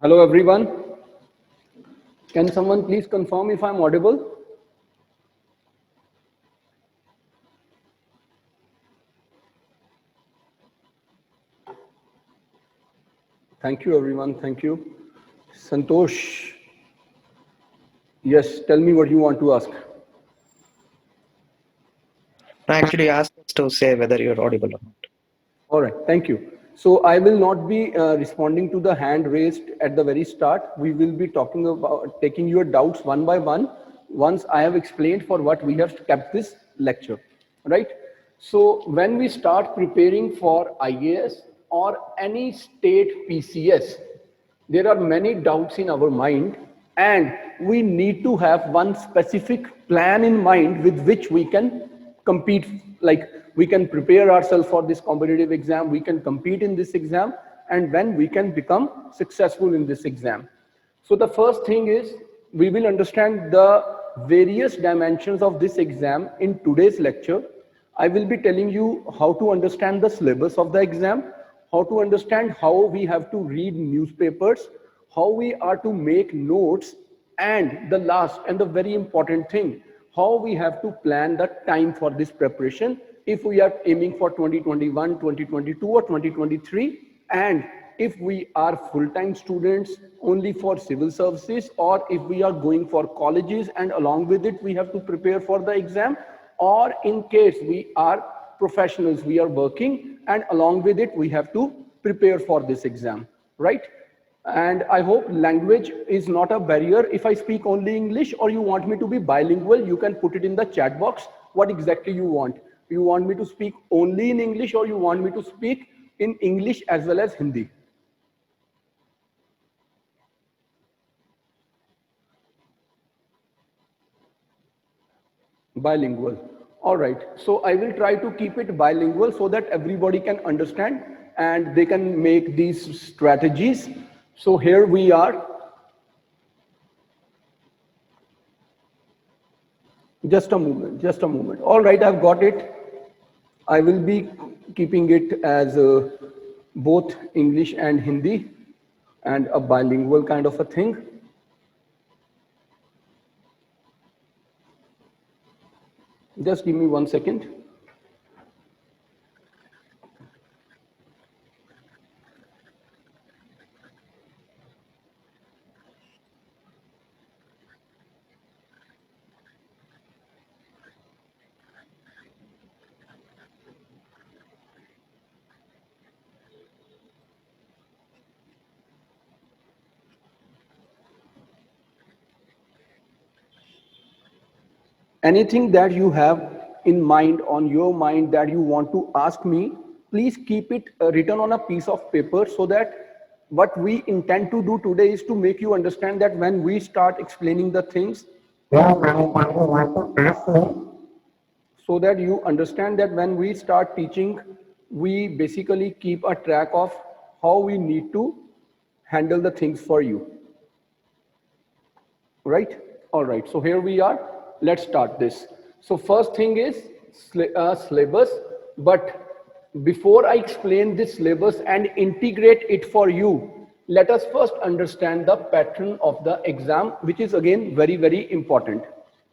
Hello everyone. Can someone please confirm if I'm audible? Thank you everyone. Thank you. Santosh. Yes, tell me what you want to ask. No, actually asked to say whether you're audible or not. All right, thank you. So I will not be responding to the hand raised at the very start. We will be talking about taking your doubts one by one once I have explained for what we have kept this lecture, right? So when we start preparing for IAS or any state PCS, there are many doubts in our mind and we need to have one specific plan in mind with which we can compete, like we can prepare ourselves for this competitive exam, we can compete in this exam, and when we can become successful in this exam. So the first thing is we will understand the various dimensions of this exam in today's lecture. I will be telling you how to understand the syllabus of the exam, how to understand how we have to read newspapers, how we are to make notes, and the last and the very important thing, how we have to plan the time for this preparation if we are aiming for 2021, 2022 or 2023, and if we are full-time students only for civil services, or if we are going for colleges and along with it we have to prepare for the exam, or in case we are professionals, we are working and along with it we have to prepare for this exam, right? And I hope language is not a barrier. If I speak only English or you want me to be bilingual, you can put it in the chat box what exactly you want. You want me to speak only in English or you want me to speak in English as well as Hindi? Bilingual. All right. So I will try to keep it bilingual so that everybody can understand and they can make these strategies. So here we are. Just a moment, just a moment. All right, I've got it. I will be keeping it as both English and Hindi and a bilingual kind of a thing. Just give me 1 second. Anything that you have in mind, on your mind, that you want to ask me, please keep it written on a piece of paper so that what we intend to do today is to make you understand that when we start explaining the things, so that you understand that when we start teaching, we basically keep a track of how we need to handle the things for you. Right? All right. So here we are. Let's start this. So first thing is syllabus. But before I explain this syllabus and integrate it for you, let us first understand the pattern of the exam, which is again very, very important.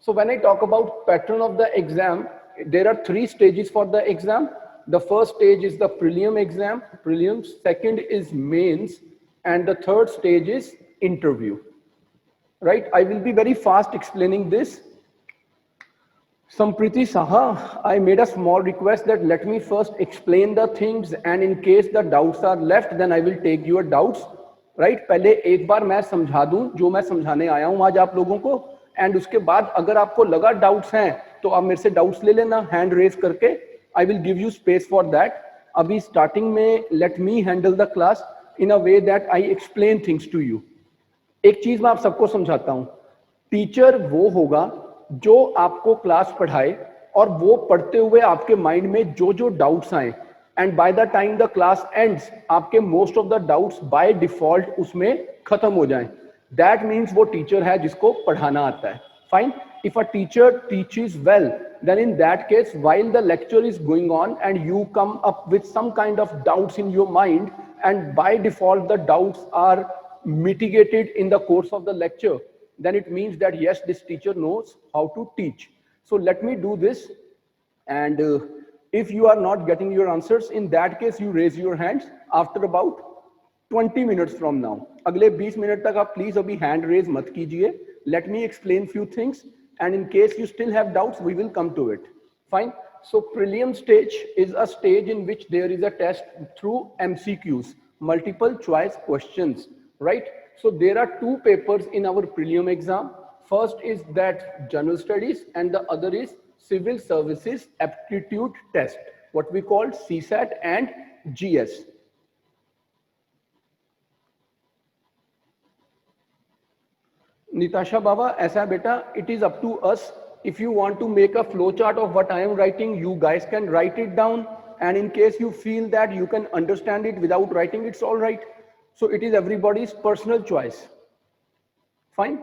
So when I talk about pattern of the exam, there are three stages for the exam. The first stage is the prelim exam, prelims. Second is mains, and the third stage is interview. Right? I will be very fast explaining this. Sampriti Saha, I made a small request that let me first explain the things, and in case the doubts are left, then I will take your doubts. Right? पहले एक बार मैं समझा दूं जो मैं समझाने आया हूं आज आप लोगों को, एंड उसके बाद अगर आपको लगा डाउट्स हैं तो आप मेरे से डाउट्स ले लेना हैंड रेज करके. I will give you space for that. अभी स्टार्टिंग में let me handle the class in a way that I explain things to you. एक चीज मैं आप सबको समझाता हूं. टीचर वो होगा जो आपको क्लास पढ़ाए और वो पढ़ते हुए आपके माइंड में जो जो डाउट्स आए, and by the time the class ends आपके most of the doubts by default उसमें खत्म हो जाएं. दैट मीन्स वो टीचर है जिसको पढ़ाना आता है. Fine. If a teacher teaches well, then in that case, while the lecture is going on and you come up with some kind of doubts in your mind, and by default the doubts are mitigated in the course of the lecture, then it means that yes, this teacher knows how to teach. So let me do this, and if you are not getting your answers, in that case you raise your hands after about 20 minutes from now. अगले 20 minute तक आप please अभी hand raise मत कीजिए. Let me explain few things, and in case you still have doubts, we will come to it. Fine. So prelim stage is a stage in which there is a test through MCQs, multiple choice questions, right? So there are two papers in our prelim exam. First is that general studies, and the other is civil services aptitude test, what we call CSAT and GS. Nitasha Baba, aisa beta, it is up to us. If you want to make a flow chart of what I am writing, you guys can write it down. And in case you feel that you can understand it without writing, it's all right. So it is everybody's personal choice. Fine.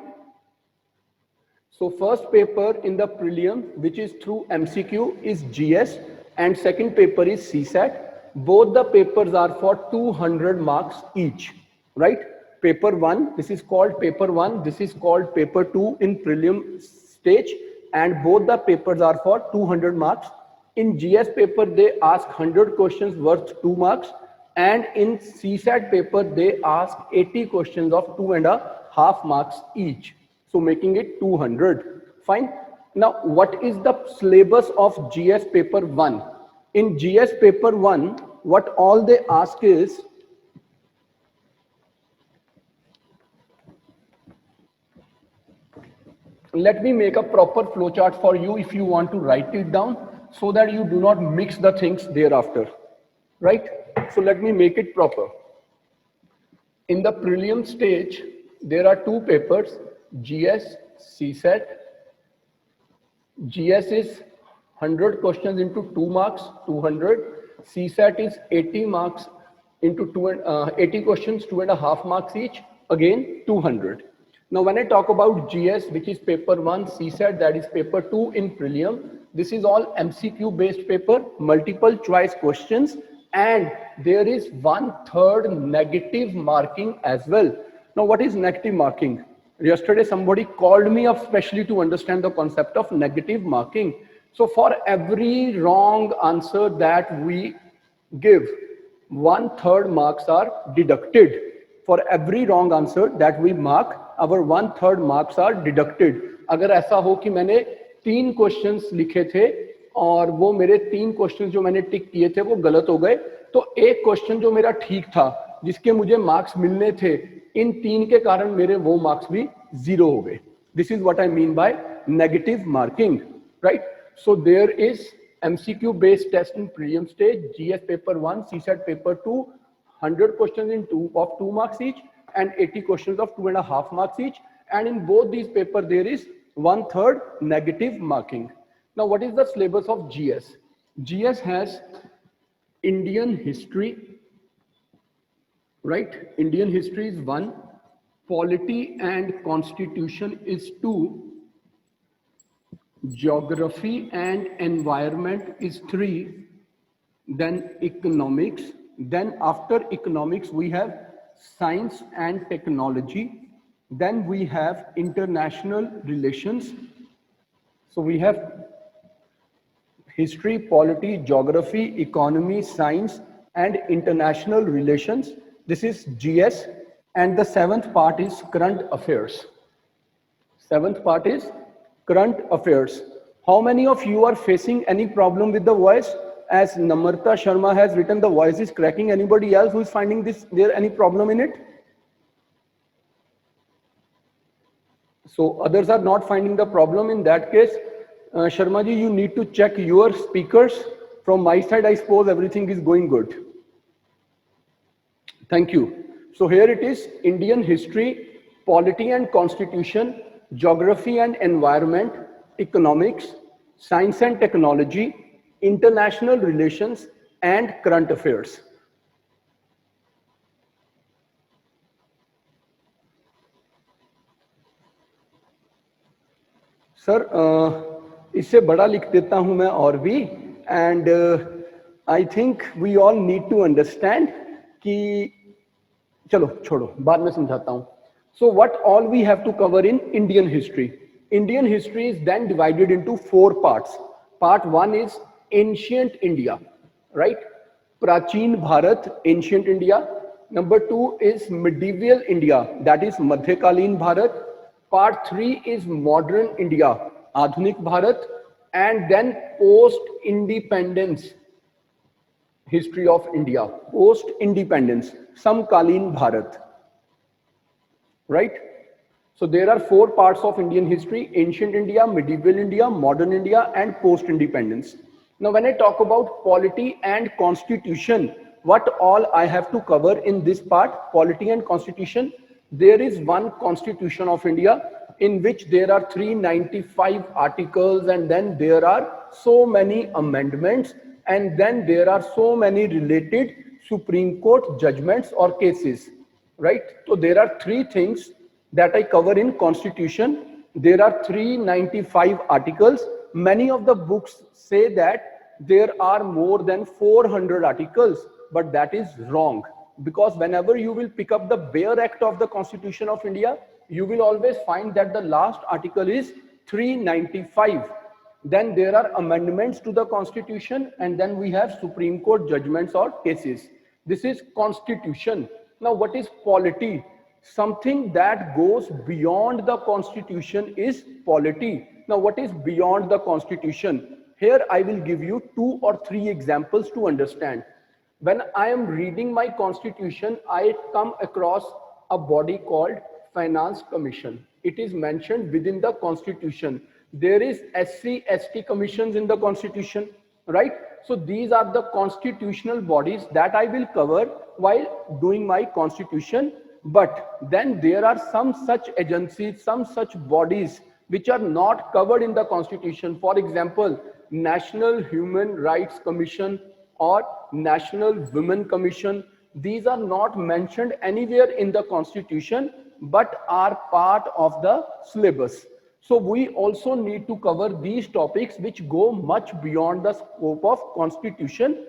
So first paper in the prelim, which is through MCQ, is GS, and second paper is CSAT. Both the papers are for 200 marks each, right? Paper 1, this is called paper 1, this is called paper 2 in prelim stage, and both the papers are for 200 marks. In GS paper, they ask 100 questions worth 2 marks, and in CSAT paper, they ask 80 questions of 2.5 marks each. So making it 200. Fine. Now, what is the syllabus of GS paper 1? In GS paper 1, what all they ask is, let me make a proper flowchart for you if you want to write it down, so that you do not mix the things thereafter, right? So let me make it proper. In the prelim stage, there are two papers, GS, CSAT. GS is 100 questions into 2 marks, 200. CSAT is 80 marks into 80 questions, 2.5 marks each, again 200. Now, when I talk about GS, which is paper 1, CSAT, that is paper 2 in prelim, this is all MCQ based paper, multiple choice questions, and there is 1/3 negative marking as well. Now, what is negative marking? Yesterday, somebody called me up specially to understand the concept of negative marking. So for every wrong answer that we give, 1/3 marks are deducted. For every wrong answer that we mark, our 1/3 marks are deducted. अगर ऐसा हो कि मैंने 3 questions लिखे थे और वो मेरे 3 क्वेश्चंस जो मैंने टिक किए थे वो गलत हो गए, तो एक क्वेश्चन जो मेरा ठीक था जिसके मुझे मार्क्स मिलने थे, इन 3 के कारण मेरे वो मार्क्स भी 0 हो गए. This is what I mean by negative marking, right? So there is MCQ based test in prelim stage, GS paper 1, CSAT paper 2, 100 questions in 2 marks each, and 80 questions of 2.5 marks each. And in both these papers, there is 1/3 negative marking. Now, what is the syllabus of GS? GS has Indian history, right? Indian history is 1, polity and constitution is 2, geography and environment is 3, then economics. Then after economics, we have science and technology. Then we have international relations. So we have history, polity, geography, economy, science, and international relations. This is GS. And the 7th part is current affairs. 7th part is current affairs. How many of you are facing any problem with the voice? As Namarta Sharma has written, the voice is cracking. Anybody else who is finding there any problem in it? So others are not finding the problem. In that case, Sharma ji, you need to check your speakers. From my side, I suppose everything is going good. Thank you. So here it is: Indian history, polity and constitution, geography and environment, economics, science and technology, international relations, and current affairs. Sir इससे बड़ा लिख देता हूं मैं और भी, and I think we all need to understand कि चलो छोड़ो, बाद में समझाता हूं. So what all we have to cover in Indian history? Indian history is then divided into 4 parts. Part 1 is ancient India, right? Prachin Bharat, ancient India. Number 2 is medieval India, that is Madhyakalin Bharat. Part 3 is modern India, Adhunik Bharat. And then post independence history of India, post independence, Samkalin Bharat, right? So there are 4 parts of Indian history: ancient India, medieval India, modern India, and post independence. Now when I talk about polity and constitution, what all I have to cover in this part, polity and constitution, there is one constitution of India in which there are 395 articles, and then there are so many amendments, and then there are so many related Supreme Court judgments or cases, right? So there are 3 things that I cover in constitution. There are 395 articles. Many of the books say that there are more than 400 articles, but that is wrong, because whenever you will pick up the bare act of the Constitution of India, you will always find that the last article is 395. Then there are amendments to the Constitution, and then we have Supreme Court judgments or cases. This is Constitution. Now what is polity? Something that goes beyond the Constitution is polity. Now what is beyond the Constitution? Here I will give you 2 or 3 examples to understand. When I am reading my Constitution, I come across a body called Finance Commission. It is mentioned within the Constitution. There is SC, ST commissions in the Constitution, right? So these are the constitutional bodies that I will cover while doing my Constitution. But then there are some such agencies, some such bodies which are not covered in the Constitution. For example, National Human Rights Commission or National Women Commission. These are not mentioned anywhere in the Constitution, but are part of the syllabus. So we also need to cover these topics which go much beyond the scope of Constitution.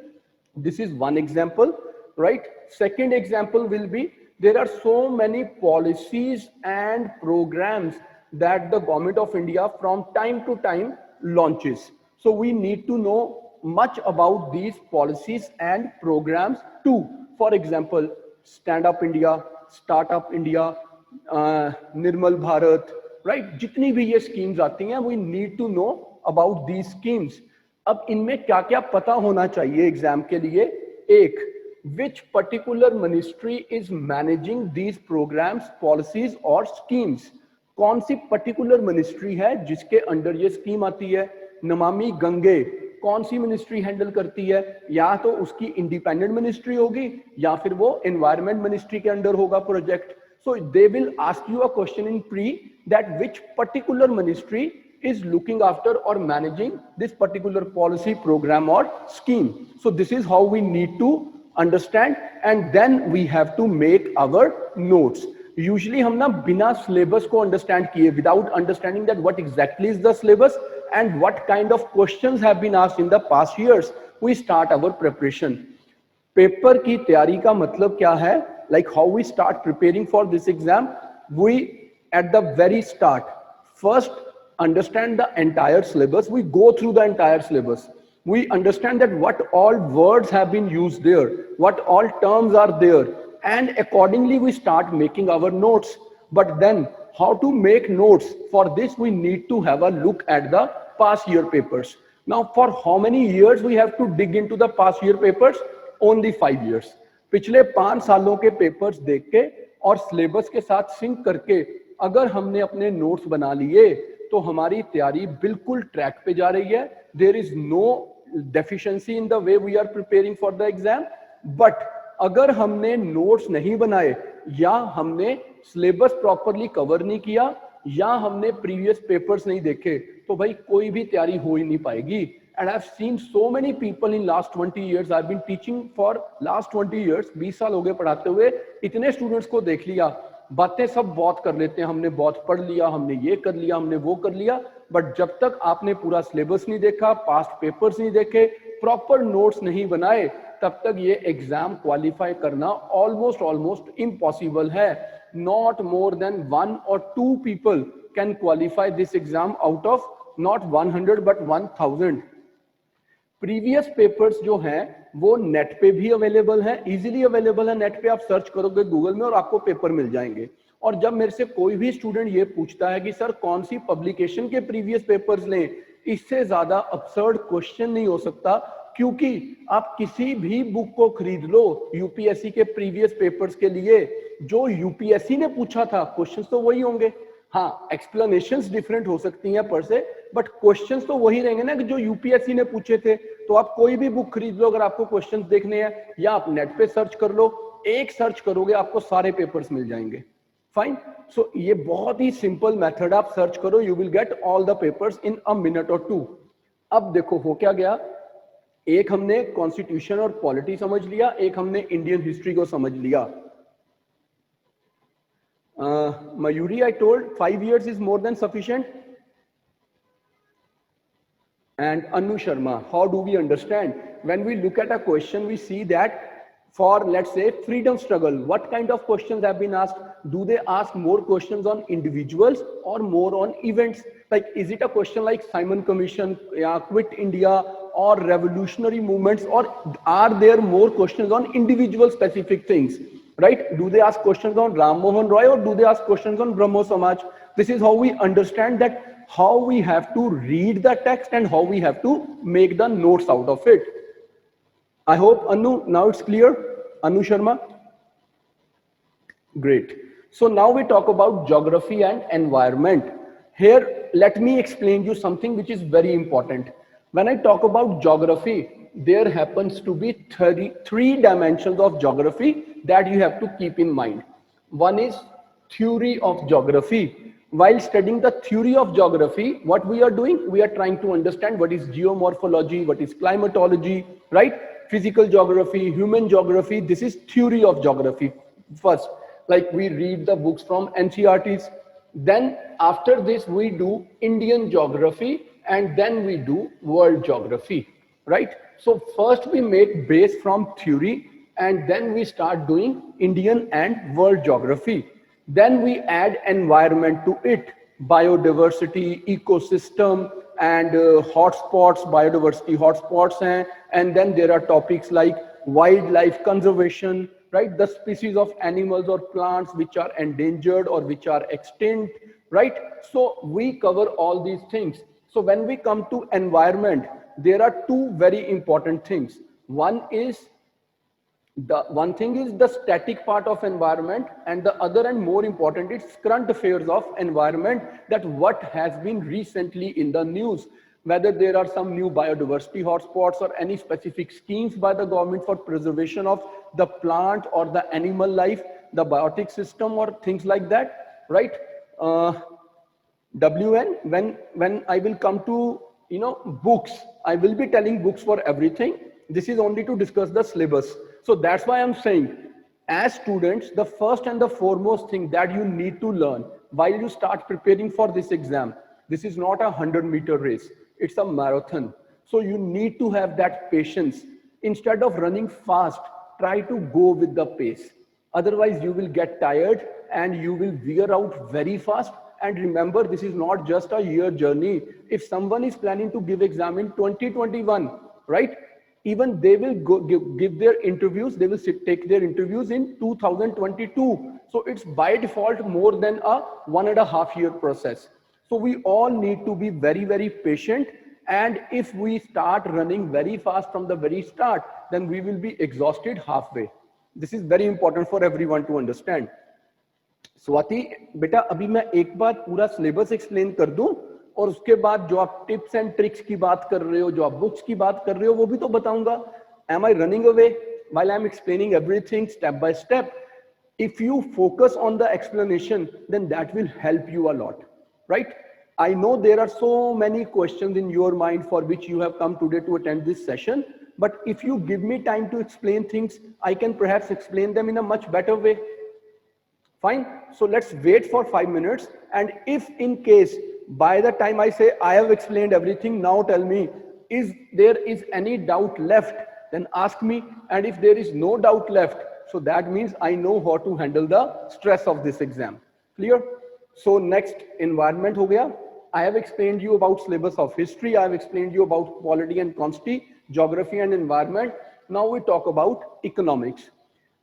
This is one example, right? Second example will be, there are so many policies and programs that the Government of India from time to time launches. So we need to know much about these policies and programs too. For example, Stand Up India, Startup India, Nirmal Bharat, right? जितनी भी ये schemes आती हैं, we need to know about these schemes. अब इनमें क्या क्या पता होना चाहिए एग्जाम के लिए? एक, which particular ministry is managing these programs, policies or schemes? कौन सी particular ministry है जिसके अंडर ये स्कीम आती है? नमामि गंगे कौन सी मिनिस्ट्री हैंडल करती है? या तो उसकी इंडिपेंडेंट मिनिस्ट्री होगी या फिर वो एनवायरमेंट मिनिस्ट्री के अंडर होगा project. So they will ask you a question in pre that which particular ministry is looking after or managing this particular policy, program or scheme. So this is how we need to understand, and then we have to make our notes. Usually हम ना बिना syllabus को understand किए, without understanding that what exactly is the syllabus and what kind of questions have been asked in the past years, we start our preparation. Paper की तैयारी का मतलब क्या है? Like how we start preparing for this exam, we at the very start first understand the entire syllabus. We go through the entire syllabus. We understand that what all words have been used there, what all terms are there, and accordingly we start making our notes. But then how to make notes? For this we need to have a look at the past year papers. Now for how many years we have to dig into the past year papers? Only 5 years. पिछले 5 सालों के papers देख के और syllabus के साथ sink करके अगर हमने अपने नोट्स बना लिए तो हमारी तैयारी बिल्कुल ट्रैक पे जा रही है. There is no deficiency in the way we are preparing for the exam. But अगर हमने नोट्स नहीं बनाए, या हमने सिलेबस प्रॉपरली कवर नहीं किया, या हमने प्रीवियस पेपर्स नहीं देखे, तो भाई कोई भी तैयारी हो ही नहीं पाएगी. And I've seen so many people in last 20 years. I've been teaching for last 20 years. 20 साल हो गए पढ़ाते हुए. इतने स्टूडेंट्स को देख लिया, बातें सब बहुत कर लेते हैं, हमने बहुत पढ़ लिया, हमने ये कर लिया, हमने वो कर लिया, बट जब तक आपने पूरा सिलेबस नहीं देखा, पास्ट पेपर्स नहीं देखे, प्रॉपर नोट्स नहीं बनाए, तब तक ये एग्जाम क्वालिफाई करना ऑलमोस्ट इम्पॉसिबल है. Not more than 1 or 2 people can qualify this exam out of not 100 but 1000. Previous papers जो हैं वो नेट पे भी अवेलेबल है, इजीली अवेलेबल है नेट पे. आप सर्च करोगे गूगल में और आपको पेपर मिल जाएंगे. और जब मेरे से कोई भी स्टूडेंट ये पूछता है कि सर कौन सी पब्लिकेशन के प्रीवियस पेपर्स लें, इससे ज्यादा absurd क्वेश्चन नहीं हो सकता. क्योंकि आप किसी भी बुक को खरीद लो यूपीएससी के प्रीवियस पेपर्स के लिए, जो यूपीएससी ने पूछा था क्वेश्चंस तो वही होंगे. हाँ, एक्सप्लेनेशंस डिफरेंट हो सकती हैं पर से, बट क्वेश्चंस तो वही रहेंगे ना कि जो यूपीएससी ने पूछे थे. तो आप कोई भी बुक खरीद लो अगर आपको क्वेश्चंस देखने हैं, या आप नेट पे सर्च कर लो, एक सर्च करोगे आपको सारे पेपर्स मिल जाएंगे. फाइन. सो ये बहुत ही सिंपल मेथड. आप सर्च करो, you will get all the papers in a minute और 2. अब देखो हो क्या गया, एक हमने कॉन्स्टिट्यूशन और पॉलिटी समझ लिया, एक हमने इंडियन हिस्ट्री को समझ लिया. Mayuri, I told 5 years is more than sufficient. And Anu Sharma, how do we understand? When we look at a question, we see that for, let's say, freedom struggle, what kind of questions have been asked? Do they ask more questions on individuals or more on events? Like, is it a question like Simon Commission, yeah, Quit India, or revolutionary movements, or are there more questions on individual specific things? Right? Do they ask questions on Ram Mohan Roy or do they ask questions on Brahmo Samaj? This is how we understand that how we have to read the text and how we have to make the notes out of it. I hope, Anu, now it's clear. Anu Sharma? Great. So now we talk about geography and environment. Here, let me explain you something which is very important. When I talk about geography, there happens to be three dimensions of geography that you have to keep in mind. One is theory of geography. While studying the theory of geography, what we are doing, we are trying to understand what is geomorphology, what is climatology, right? Physical geography, human geography. This is theory of geography first. Like we read the books from NCERTs. Then after this we do Indian geography, and then we do world geography, right? So first we make base from theory, and then we start doing Indian and world geography. Then we add environment to it, biodiversity, ecosystem, and hotspots, biodiversity hotspots hain. And then there are topics like wildlife conservation, right? The species of animals or plants which are endangered or which are extinct, right? So we cover all these things. So when we come to environment, there are two very important things. One thing is the static part of environment, and the other and more important is current affairs of environment, that what has been recently in the news, whether there are some new biodiversity hotspots or any specific schemes by the government for preservation of the plant or the animal life, the biotic system, or things like that, right? WN, when I will come to books, I will be telling books for everything. This is only to discuss the syllabus. So that's why I'm saying, as students, the first and the foremost thing that you need to learn while you start preparing for this exam, this is not a 100-meter race, it's a marathon. So you need to have that patience. Instead of running fast, try to go with the pace. Otherwise you will get tired and you will wear out very fast. And remember, this is not just a year journey. If someone is planning to give exam in 2021, right? Even they will give their interviews, they will take their interviews in 2022. So it's by default more than a 1.5 year process. So we all need to be very, very patient. And if we start running very fast from the very start, then we will be exhausted halfway. This is very important for everyone to understand. Swati बेटा, अभी मैं एक बार पूरा syllabus explain कर दूं और उसके बाद जो आप टिप्स एंड ट्रिक्स की बात कर रहे हो, जो आप बुक्स की बात कर रहे हो, वो भी तो बताऊंगा. Am I running away while I'm explaining everything step by step? If you focus on the explanation, then that will help you a lot, right? I know there are so many questions in your mind for which you have come today to attend this session, but if you give me time to explain things, I can perhaps explain them in a much better way. Fine. So let's wait for 5 minutes. And if in case by the time I say I have explained everything, now tell me, is there any doubt left? then ask me. And if there is no doubt left, so that means I know how to handle the stress of this exam. Clear? So next, environment ho gaya. I have explained you about syllabus of history. I have explained you about polity and consti, geography and environment. Now we talk about economics.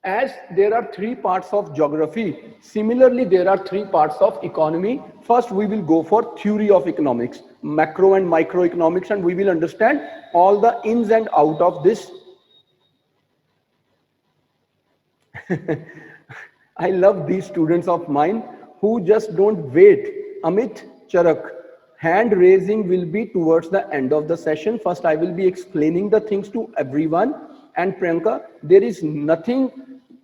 As there are three parts of geography, similarly there are three parts of economy. First we will go for theory of economics, macro and microeconomics, and we will understand all the ins and out of this. I love these students of mine who just don't wait. Amit Charak, hand raising will be towards the end of the session. First, I will be explaining the things to everyone. And Priyanka, there is nothing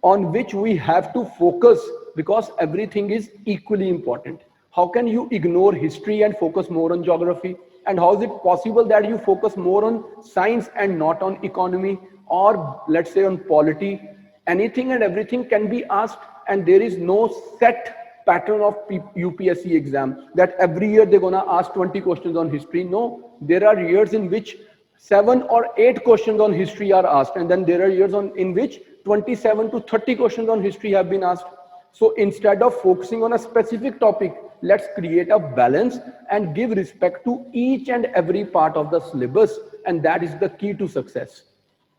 on which we have to focus because everything is equally important. How can you ignore history and focus more on geography? And how is it possible that you focus more on science and not on economy, or let's say on polity? Anything and everything can be asked, and there is no set pattern of UPSC exam that every year they're gonna ask 20 questions on history. No, there are years in which 7 or 8 questions on history are asked, and then there are years in which 27 to 30 questions on history have been asked. So instead of focusing on a specific topic, let's create a balance and give respect to each and every part of the syllabus, and that is the key to success.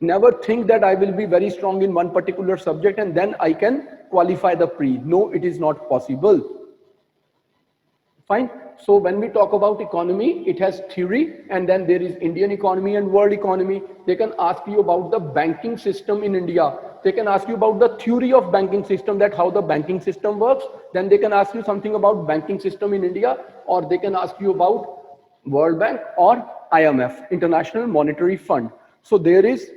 Never think that I will be very strong in one particular subject and then I can qualify the pre. No, it is not possible. Fine. So when we talk about economy, it has theory, and then there is Indian economy and world economy. They can ask you about the banking system in India. They can ask you about the theory of banking system, that how the banking system works. Then they can ask you something about banking system in India, or they can ask you about World Bank or IMF, International Monetary Fund. So there is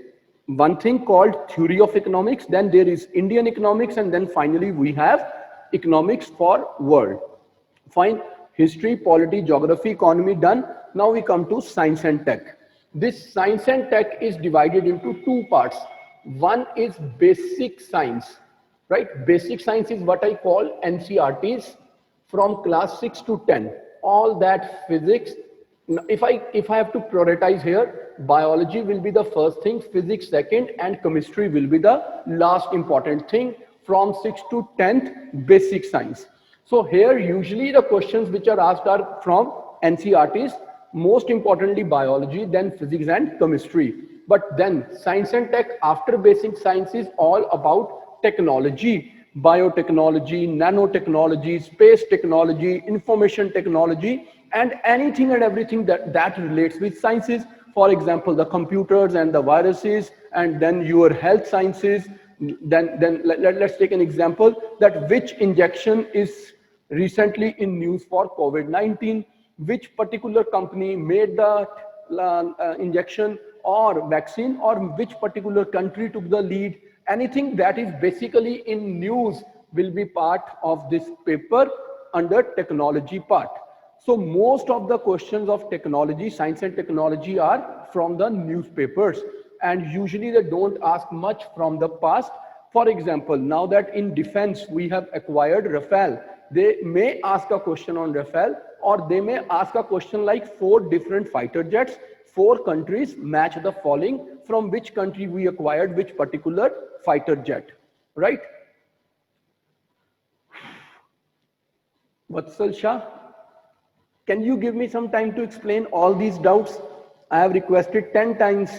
one thing called theory of economics, then there is Indian economics, and then finally we have economics for world. Fine. History, polity, geography, economy done. Now we come to science and tech. This science and tech is divided into two parts. One is basic science, right? Basic science is what I call NCRTs from class 6 to 10. All that physics. If I have to prioritize here, biology will be the first thing, physics second, and chemistry will be the last important thing from 6th to 10th, basic science. So here usually the questions which are asked are from NCRTs, most importantly biology, then physics and chemistry. But then science and tech after basic science is all about technology, biotechnology, nanotechnology, space technology, information technology, and anything and everything that relates with sciences. For example, the computers and the viruses, and then your health sciences. Then let's take an example that which injection is recently in news for COVID-19, which particular company made the injection or vaccine, or which particular country took the lead. Anything that is basically in news will be part of this paper under technology part. So most of the questions of technology, science and technology are from the newspapers, and usually they don't ask much from the past. For example, now that in defense we have acquired Rafale, they may ask a question on Rafale, or they may ask a question like 4 different fighter jets, 4 countries, match the following, from which country we acquired which particular fighter jet, right? Vatsal Shah, can you give me some time to explain all these doubts? I have requested 10 times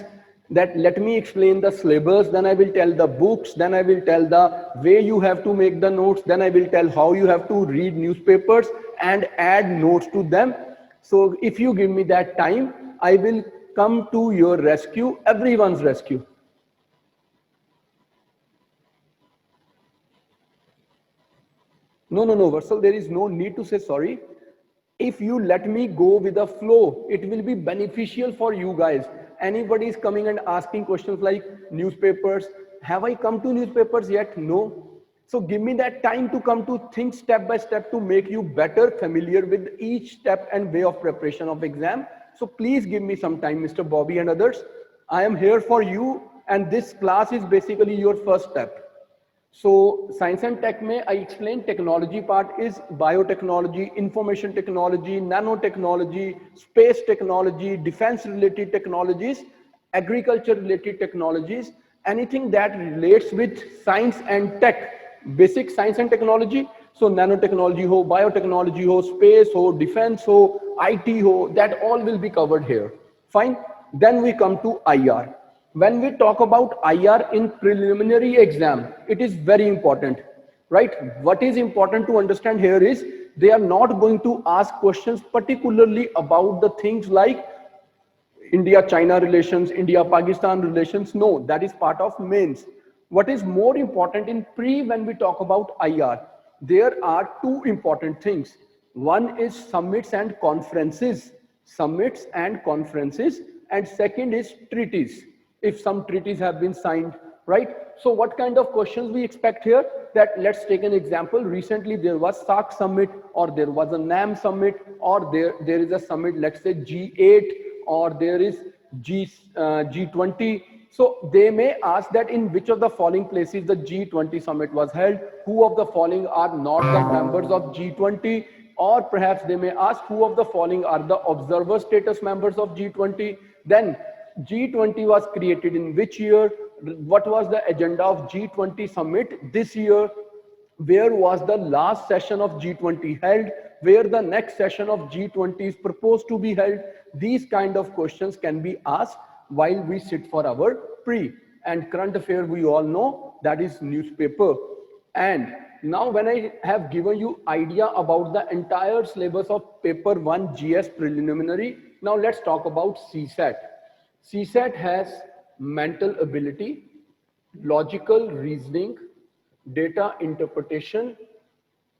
that let me explain the syllabus, then I will tell the books, then I will tell the way you have to make the notes, then I will tell how you have to read newspapers and add notes to them. So if you give me that time, I will come to your rescue, everyone's rescue. No, Varsal, there is no need to say sorry. If you let me go with the flow, it will be beneficial for you guys. Anybody is coming and asking questions like newspapers. Have I come to newspapers yet? No. So give me that time to come to think step by step to make you better familiar with each step and way of preparation of exam. So please give me some time, Mr. Bobby and others. I am here for you, and this class is basically your first step. So science and tech mein I explained technology part is biotechnology, information technology, nanotechnology, space technology, defense related technologies, agriculture related technologies, anything that relates with science and tech, basic science and technology. So nanotechnology ho, biotechnology ho, space ho, defense ho, IT ho, that all will be covered here. Fine. Then we come to IR. When we talk about IR in preliminary exam, it is very important, right? What is important to understand here is they are not going to ask questions particularly about the things like India-China relations, India-Pakistan relations. No, that is part of mains. What is more important in pre when we talk about IR? There are two important things. One is summits and conferences. Summits and conferences. And second is treaties. If some treaties have been signed, right? So what kind of questions we expect here? That let's take an example. Recently there was SAARC summit, or there was a NAM summit, or there is a summit, let's say G8, or there is G20. So they may ask that in which of the following places the G20 summit was held, who of the following are not the members of G20, or perhaps they may ask who of the following are the observer status members of G20. Then G20 was created in which year? What was the agenda of G20 summit this year? Where was the last session of G20 held? Where the next session of G20 is proposed to be held? These kind of questions can be asked while we sit for our pre. And current affair, we all know that is newspaper. And now when I have given you idea about the entire syllabus of paper 1 GS preliminary, now let's talk about CSAT. CSAT has mental ability, logical reasoning, data interpretation,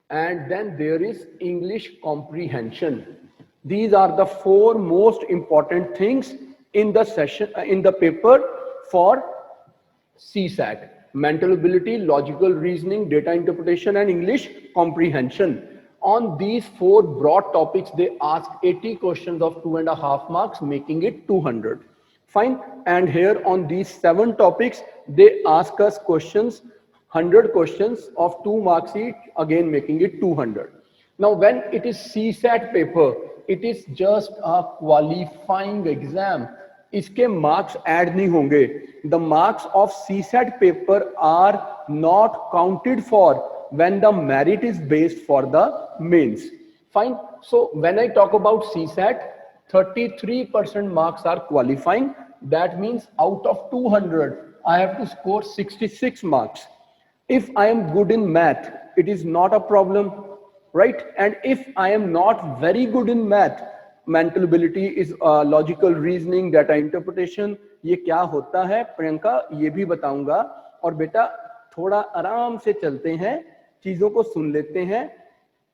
and then there is English comprehension. These are the four most important things in the session, in the paper for CSAT: mental ability, logical reasoning, data interpretation, and English comprehension. On these four broad topics, they ask 80 questions of 2.5 marks, making it 200. Fine. And here on these 7 topics, they ask us questions, 100 questions of 2 marks each, again making it 200. Now, when it is CSAT paper, it is just a qualifying exam. इसके marks add नहीं होंगे. The marks of CSAT paper are not counted for when the merit is based for the mains. Fine. So when I talk about CSAT, 33% marks are qualifying. That means out of 200, I have to score 66 marks. If I am good in math, it is not a problem, right? And if I am not very good in math, mental ability is logical reasoning, data interpretation, ये क्या होता है प्रियंका, ये भी बताऊंगा. और बेटा थोड़ा आराम से चलते हैं, चीजों को सुन लेते हैं,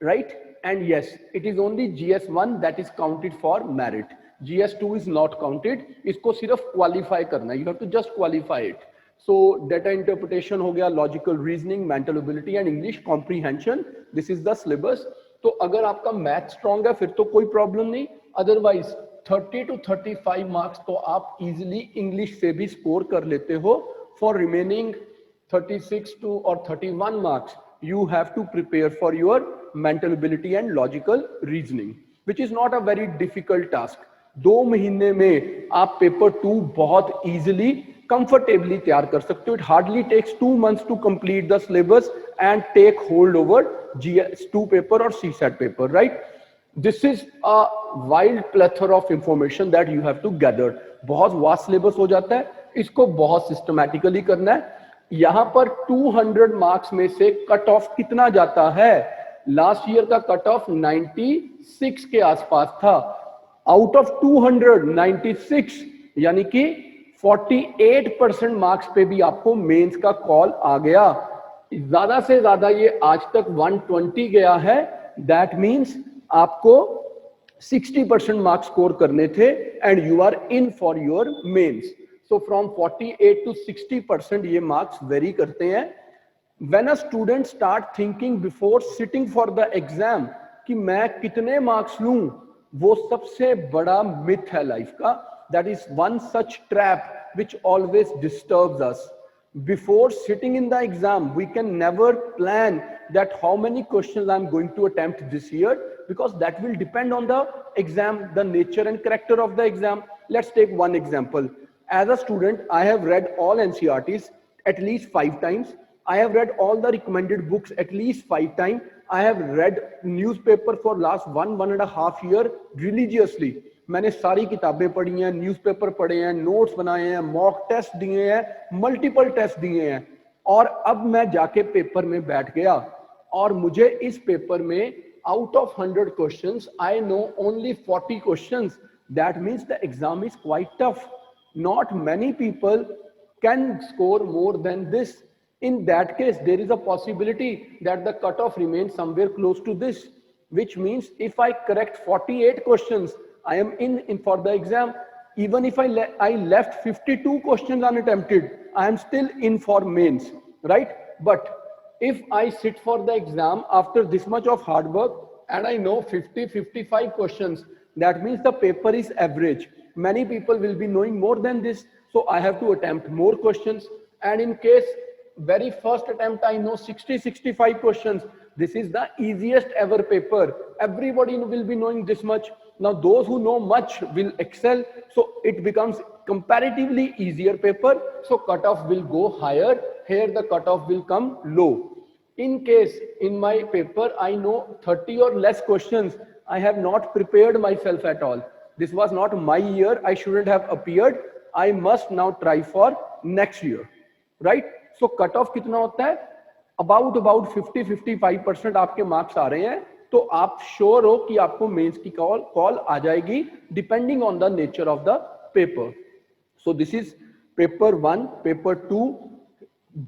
right? And yes, it is only GS1 that is counted for merit. GS2 is not counted. इसको सिर्फ qualify करना है. You have to just qualify it. So data interpretation हो गया, logical reasoning, mental ability and English comprehension. This is the syllabus. तो अगर आपका math strong है फिर तो कोई प्रॉब्लम नहीं. अदरवाइज 30 to 35 मार्क्स तो आप इजिली इंग्लिश से भी स्कोर कर लेते हो. For remaining 36 to or 31 marks, you have to prepare for your mental ability and logical reasoning, which is not a very difficult task. 2 महीने में आप पेपर 2 बहुत easily, comfortably तैयार कर सकते हो. It hardly takes 2 months to complete the syllabus and take hold over GS2 paper or CSAT paper, right? This is a wild plethora of information that you have to gather. बहुत vast syllabus हो जाता है, इसको बहुत systematically करना है. यहाँ पर 200 मार्क्स में से कट ऑफ कितना जाता है? लास्ट ईयर का कट ऑफ 96 के आसपास था. आउट ऑफ 296 यानी कि 48% मार्क्स पे भी आपको मेंस का कॉल आ गया. ज्यादा से ज्यादा ये आज तक 120 गया है. दैट मीन्स आपको 60% मार्क्स स्कोर करने थे and you are in for your mains. So from 48 to 60% ये marks vary करते हैं. When a student start thinking before sitting for the exam कि मैं कितने marks लूं, वो सबसे बड़ा myth है life का. That is one such trap which always disturbs us. Before sitting in the exam, we can never plan that how many questions I'm going to attempt this year, because that will depend on the exam, the nature and character of the exam. Let's take one example. As a student, I have read all NCRTs at least 5 times. I have read all the recommended books at least 5 times. I have read newspaper for last 1.5 year religiously. मैंने सारी किताबें पढ़ी हैं, newspaper पढ़े हैं, notes बनाए हैं, mock test दिए हैं, मल्टीपल टेस्ट दिए हैं, और अब मैं जाके पेपर में बैठ गया और मुझे इस पेपर में out of 100 questions I know only 40 questions. That means the exam is quite tough. Not many people can score more than this. In that case, there is a possibility that the cutoff remains somewhere close to this, which means if I correct 48 questions, I am in for the exam. Even if I left 52 questions unattempted, I am still in for mains, right? But if I sit for the exam after this much of hard work and I know 50-55 questions, that means the paper is average. Many people will be knowing more than this, so I have to attempt more questions. And in case very first attempt I know 60-65 questions, this is the easiest ever paper. Everybody will be knowing this much. Now those who know much will excel, so it becomes comparatively easier paper, so cutoff will go higher. Here the cutoff will come low. In case in my paper I know 30 or less questions, I have not prepared myself at all. This was not my year, I shouldn't have appeared. I must now try for next year, right? So cutoff कितना होता है? About 50-55% आपके marks आ रहे हैं, तो आप sure हो कि आपको मेंस की कॉल आ जाएगी, depending on the nature of the paper. So this is paper 1, paper 2,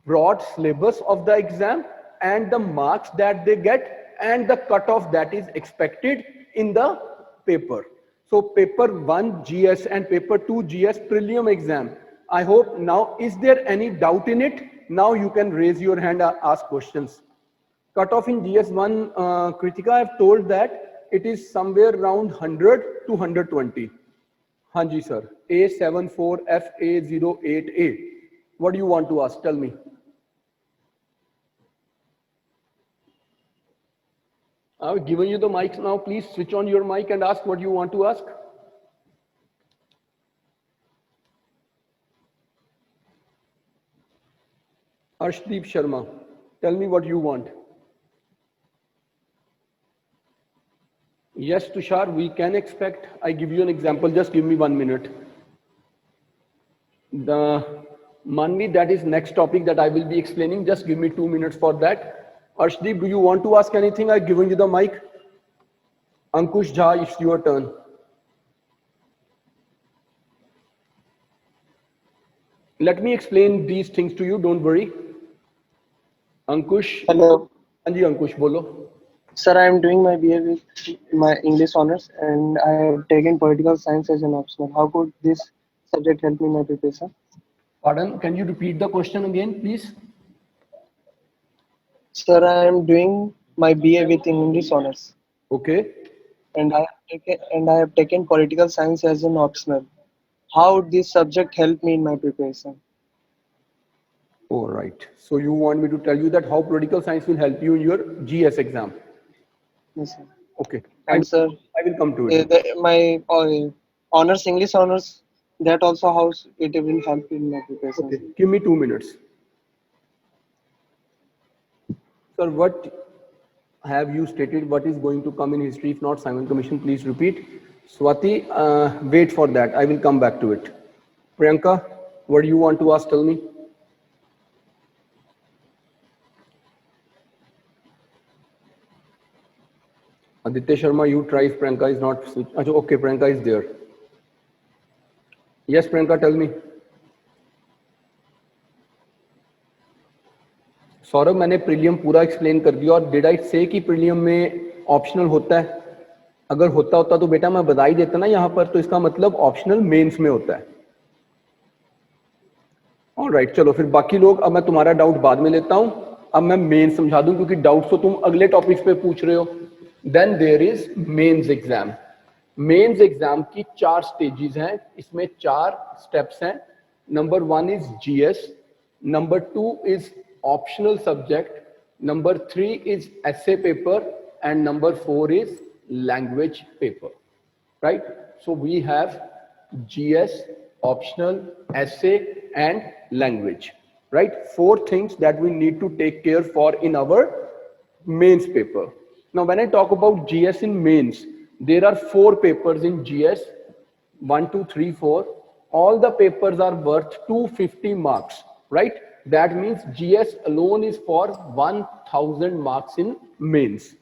broad syllabus of the exam and the marks that they get and the cutoff that is expected in the paper. So paper 1 GS and paper 2 GS prelim exam. I hope now, is there any doubt in it? Now you can raise your hand and ask questions. Cutoff in GS1, Kritika, I have told that it is somewhere around 100 to 120. Hanji sir, A74FA08A. What do you want to ask? Tell me. I've given you the mics now. Please switch on your mic and ask what you want to ask. Arshdeep Sharma, tell me what you want. Yes, Tushar, we can expect. I give you an example. Just give me 1 minute. The Manvi, that is next topic that I will be explaining. Just give me 2 minutes for that. Arshdeep, do you want to ask anything? I've given you the mic. Ankush Jha, it's your turn. Let me explain these things to you. Don't worry. Ankush. Hello. Anji, Ankush, bolo. Sir, I am doing my BA with my English honors and I have taken political science as an optional. How could this subject help me in my preparation? Pardon, can you repeat the question again, please? Sir, I am doing my BA with English honors. Okay. And I have taken political science as an optional. How would this subject help me in my preparation? All right. So you want me to tell you that how political science will help you in your GS exam? Yes, sir. Okay. And sir, I will come to it. My honors, English honors, that also how it will help in my preparation. Okay. Give me 2 minutes. Sir, what have you stated? What is going to come in history? If not, Simon Commission, please repeat. Swati, wait for that. I will come back to it. Priyanka, what do you want to ask? Tell me. Aditya Sharma, you try if Priyanka is not. Okay, Priyanka is there. Yes, Priyanka, tell me. Saurabh, मैंने prelim पूरा explain कर दिया, और did I से कि prelim में optional होता है? अगर होता तो बेटा मैं बता ही देता ना यहाँ पर, तो इसका मतलब ऑप्शनल मेंस में होता है. ऑलराइट, चलो फिर बाकी लोग, अब मैं तुम्हारा डाउट बाद में लेता हूँ, अब मैं मेन समझा दूं क्योंकि डाउट तो तुम अगले टॉपिक्स पे पूछ रहे हो. Then there is mains exam. Mains exam की 4 स्टेजेस हैं, इसमें 4 स्टेप्स हैं. Number 1 is GS, number 2 is optional subject, number 3 is essay paper, and number 4 is language paper, right? So we have GS, optional, essay, and language. Right? Four things that we need to take care for in our mains paper. Now, when I talk about GS in mains, there are four papers in GS, 1, 2, 3, 4. All the papers are worth 250 marks, right? That means GS alone is for 1000 marks in mains.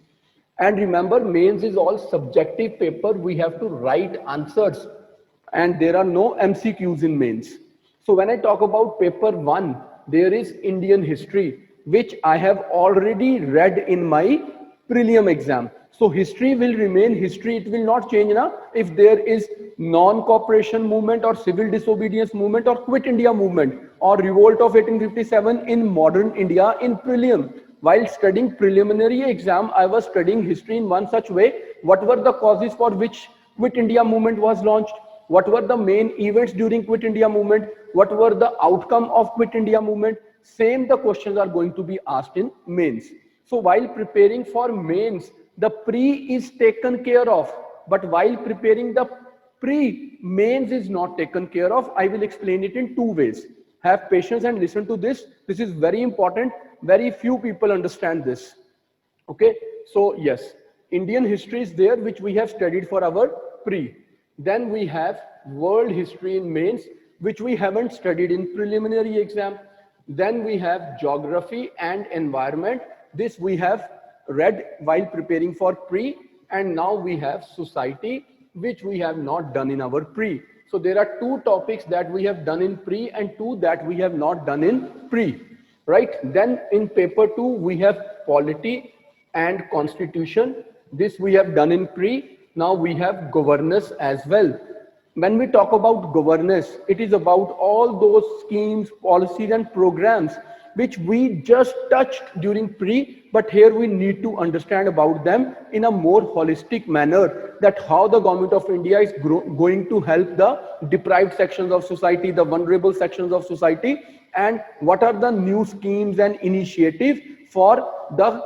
And remember, mains is all subjective paper. We have to write answers and there are no MCQs in mains. So when I talk about paper 1, there is Indian history, which I have already read in my prelim exam. So history will remain history, it will not change now. If there is non-cooperation movement or civil disobedience movement or quit India movement or revolt of 1857 in modern India in prelim. While studying preliminary exam, I was studying history in one such way. What were the causes for which quit India movement was launched? What were the main events during quit India movement? What were the outcome of quit India movement? Same the questions are going to be asked in mains. So while preparing for mains, the pre is taken care of, but while preparing the pre, mains is not taken care of. I will explain it in two ways. Have patience and listen to this. This is very important. Very few people understand this. Okay, so yes, Indian history is there, which we have studied for our pre. Then we have world history in mains, which we haven't studied in preliminary exam. Then we have geography and environment. This we have read while preparing for pre, and now we have society, which we have not done in our pre. So there are two topics that we have done in pre and two that we have not done in pre, right? Then in paper 2, we have polity and constitution. This we have done in pre. Now we have governance as well. When we talk about governance, it is about all those schemes, policies and programs which we just touched during pre, but here we need to understand about them in a more holistic manner, that how the government of India is going to help the deprived sections of society, the vulnerable sections of society, and what are the new schemes and initiatives for the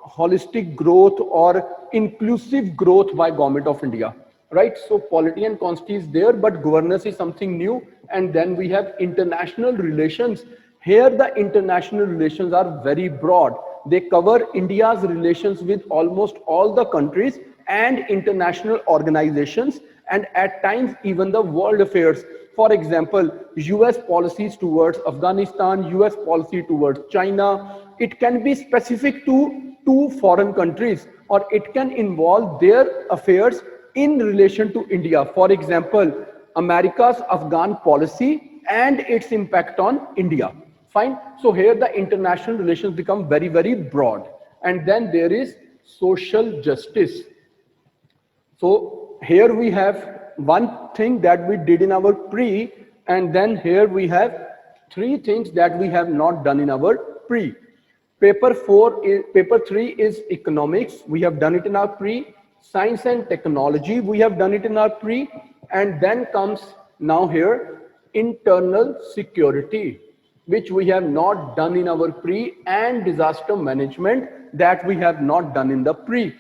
holistic growth or inclusive growth by government of India. Right? So polity and constitution is there, but governance is something new. And then we have international relations. Here the international relations are very broad. They cover India's relations with almost all the countries and international organizations, and at times even the world affairs. For example, US policies towards Afghanistan, US policy towards China. It can be specific to two foreign countries, or it can involve their affairs in relation to India. For example, America's Afghan policy and its impact on India. Fine. So here the international relations become very, very broad. And then there is social justice. So here we have one thing that we did in our pre, and then here we have three things that we have not done in our pre. Paper 3 is economics. We have done it in our pre. Science and technology, we have done it in our pre. And then comes now here internal security, which we have not done in our pre, and disaster management, that we have not done in the pre.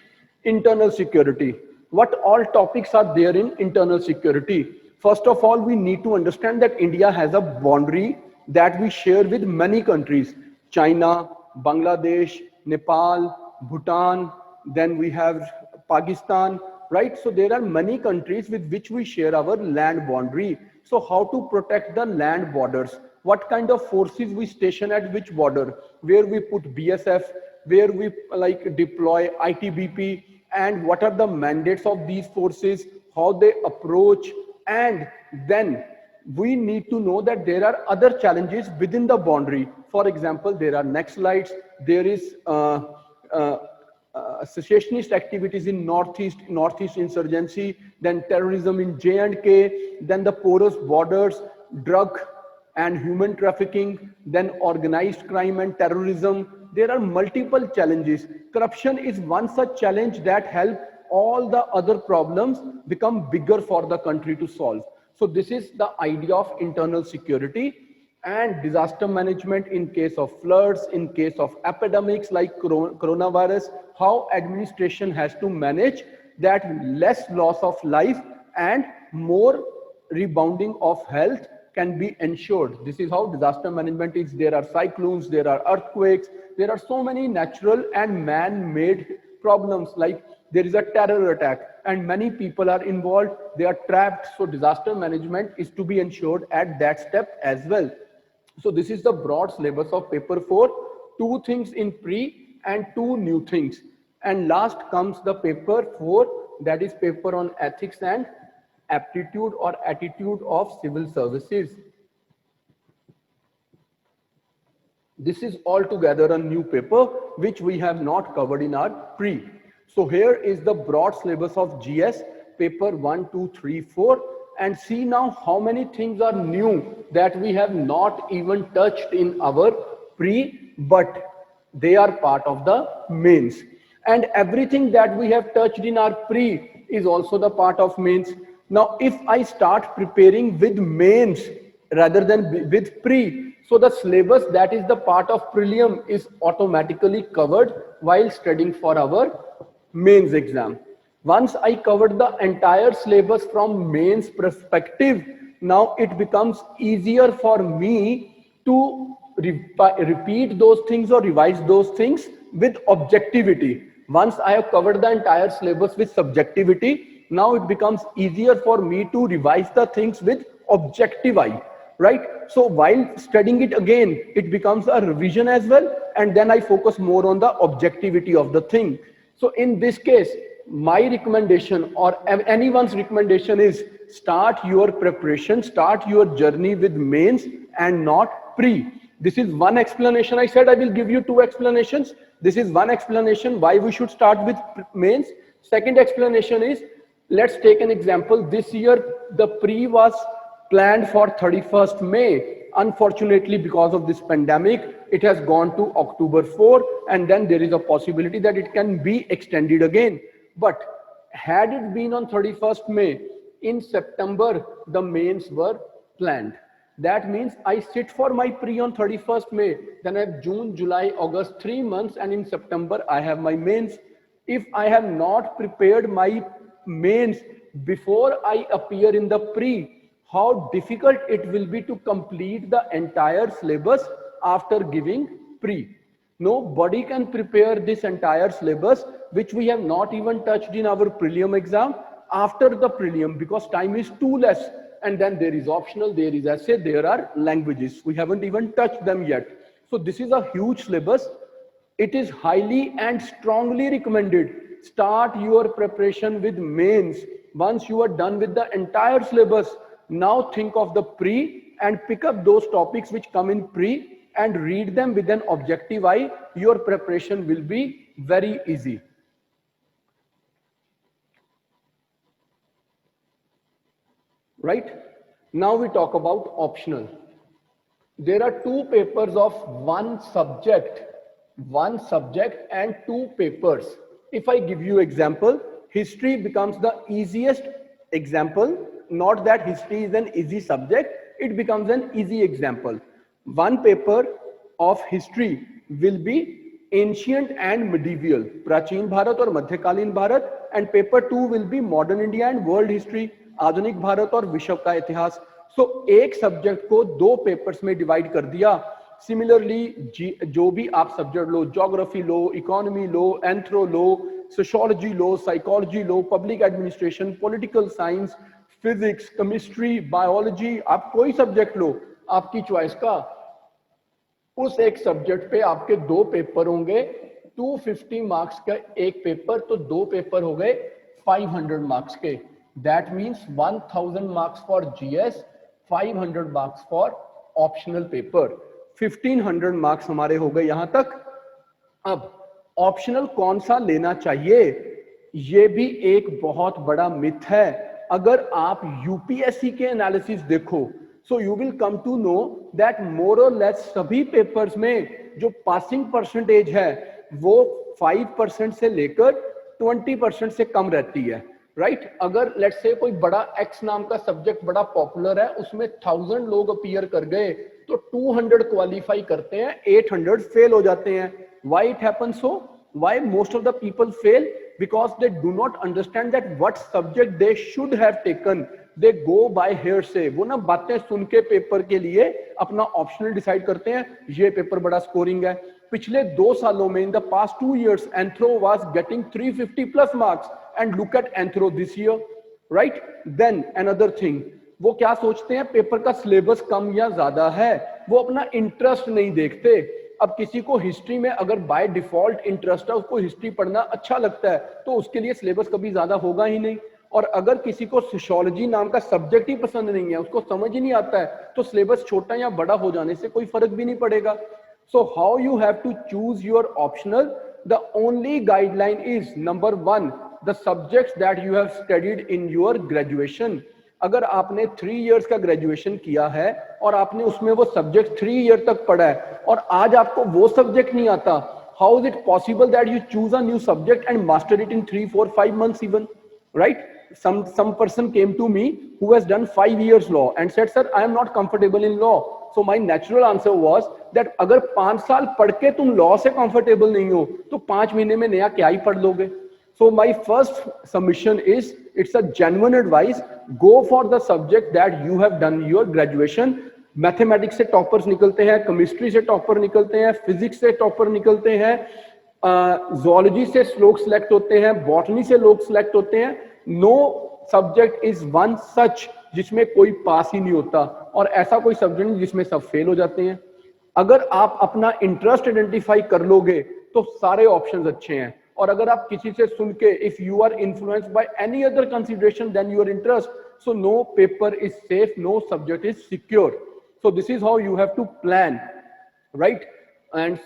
Internal security, what all topics are there in internal security? First of all, we need to understand that India has a boundary that we share with many countries: China, Bangladesh, Nepal, Bhutan, then we have Pakistan, right? So there are many countries with which we share our land boundary. So how to protect the land borders? What kind of forces we station at which border? Where we put BSF, where we deploy ITBP, and what are the mandates of these forces, how they approach. And then we need to know that there are other challenges within the boundary. For example, there are Naxalites, there is secessionist activities in northeast insurgency, then terrorism in J&K, then the porous borders, drug and human trafficking, then organized crime and terrorism. There are multiple challenges. Corruption is one such challenge that helps all the other problems become bigger for the country to solve. So this is the idea of internal security. And disaster management in case of floods, in case of epidemics like coronavirus, how administration has to manage that less loss of life and more rebounding of health can be ensured. This is how disaster management is. There are cyclones, there are earthquakes, there are so many natural and man-made problems, like there is a terror attack and many people are involved, they are trapped. So disaster management is to be ensured at that step as well. So this is the broad syllabus of paper 4, 2 things in pre and 2 new things. And last comes the paper 4, that is paper on ethics and aptitude or attitude of civil services. This is altogether a new paper which we have not covered in our pre. So here is the broad syllabus of GS, paper 1, 2, 3, 4, and see now how many things are new that we have not even touched in our pre, but they are part of the mains. And everything that we have touched in our pre is also the part of mains. Now, if I start preparing with mains rather than with pre, so the syllabus that is the part of prelim is automatically covered while studying for our mains exam. Once I covered the entire syllabus from mains perspective, now it becomes easier for me to repeat those things or revise those things with objectivity. Once I have covered the entire syllabus with subjectivity, now it becomes easier for me to revise the things with objective eye, right? So while studying it again, it becomes a revision as well, and then I focus more on the objectivity of the thing. So in this case, my recommendation or anyone's recommendation is start your preparation, start your journey with mains and not pre. This is one explanation. I said I will give you 2 explanations. This is one explanation why we should start with mains. Second explanation is, let's take an example. This year, the pre was planned for 31st May. Unfortunately, because of this pandemic, it has gone to October 4, and then there is a possibility that it can be extended again. But had it been on 31st May, in September, the mains were planned. That means I sit for my pre on 31st May, then I have June, July, August, 3 months, and in September I have my mains. If I have not prepared my mains before I appear in the pre, how difficult it will be to complete the entire syllabus after giving pre. Nobody can prepare this entire syllabus, which we have not even touched in our prelim exam, after the prelim, because time is too less. And then there is optional, there is essay, there are languages. We haven't even touched them yet. So this is a huge syllabus. It is highly and strongly recommended. Start your preparation with mains. Once you are done with the entire syllabus, now think of the pre and pick up those topics which come in pre and read them with an objective eye. Your preparation will be very easy. Right? Now we talk about optional. There are 2 papers of one subject and 2 papers. If I give you example, history becomes the easiest example. Not that history is an easy subject, it becomes an easy example. One paper of history will be ancient and medieval, Prachin Bharat or Madhyakalin Bharat, and paper 2 will be modern India and world history, आधुनिक भारत और विश्व का इतिहास. सो एक subject को 2 papers में divide कर दिया. सिमिलरली जो भी आप सब्जेक्ट लो, ज्योग्राफी लो, इकोनॉमी लो, एंथ्रो लो, सोशियोलॉजी लो, साइकोलॉजी लो, public administration, political science, physics, chemistry, biology, आप कोई सब्जेक्ट लो आपकी चॉइस का, उस एक सब्जेक्ट पे आपके 2 पेपर होंगे. 250 मार्क्स का एक पेपर, तो 2 पेपर हो गए 500 मार्क्स के. That means 1000 marks for GS, 500 marks for optional paper. 1500 marks हमारे हो गए यहां तक. अब ऑप्शनल कौन सा लेना चाहिए, ये भी एक बहुत बड़ा मिथ है. अगर आप यूपीएससी के एनालिसिस देखो, so you will come to know that more और लेस सभी पेपर्स में जो पासिंग परसेंटेज है वो 5% से लेकर 20% से कम रहती है. राइट अगर लेट्स से कोई बड़ा एक्स नाम का सब्जेक्ट बड़ा पॉपुलर है, उसमें 1000 लोग अपीयर कर गए, तो 200 क्वालिफाई करते हैं, 800 फेल हो जाते हैं. Why it happens so? Why most of the people fail? Because they do not understand that what subject they should have taken they go by hearsay, वो ना बातें सुन के पेपर के लिए अपना ऑप्शनल डिसाइड करते हैं, ये पेपर बड़ा स्कोरिंग है। पिछले 2 सालों में, in the past 2 years, anthro was getting 350 plus marks, and look at anthro this year, right. Then another thing, वो क्या सोचते हैं, पेपर का सिलेबस कम या ज्यादा है, वो अपना इंटरेस्ट नहीं देखते। अब किसी को हिस्ट्री में अगर बाय डिफॉल्ट इंटरेस्ट है, उसको हिस्ट्री पढ़ना अच्छा लगता है, तो उसके लिए सिलेबस कभी ज्यादा होगा ही नहीं। और अगर किसी को सोशियोलॉजी नाम का सब्जेक्ट ही पसंद नहीं है, उसको समझ ही नहीं आता है, तो सिलेबस छोटा या बड़ा हो जाने से कोई फर्क भी नहीं पड़ेगा। So how you have to choose your optional, the only guideline is number 1, the subjects that you have studied in your graduation. अगर आपने 3 इयर्स का ग्रेजुएशन किया है और आपने उसमें वो सब्जेक्ट 3 ईयर तक पढ़ा है और आज आपको वो सब्जेक्ट नहीं आता, how is it possible that you choose a new subject and master it in 3, 4, 5 months even, right? Some person came to me who has done 5 years law and said, sir, I am not comfortable in law. So my natural answer was that अगर 5 साल पढ़ के तुम law से comfortable नहीं हो, तो 5 महीने में नया क्या ही पढ़ लोगे? So my first submission is, it's a genuine advice, go for the subject that you have done your graduation. Mathematics से टॉपर्स निकलते हैं, केमिस्ट्री से टॉपर निकलते हैं, फिजिक्स से टॉपर निकलते हैं, zoology से लोग सिलेक्ट होते हैं, बॉटनी से लोग सिलेक्ट होते हैं। No subject is one such जिसमें कोई पास ही नहीं होता, और ऐसा कोई सब्जेक्ट नहीं जिसमें सब फेल हो जाते हैं। अगर आप अपना इंटरेस्ट आइडेंटिफाई कर लोगे तो सारे ऑप्शंस अच्छे हैं। और अगर आप किसी से सुन के, if you are influenced by any other consideration than your interest, so no paper is safe, no subject is secure. So this is how you have to plan, right? And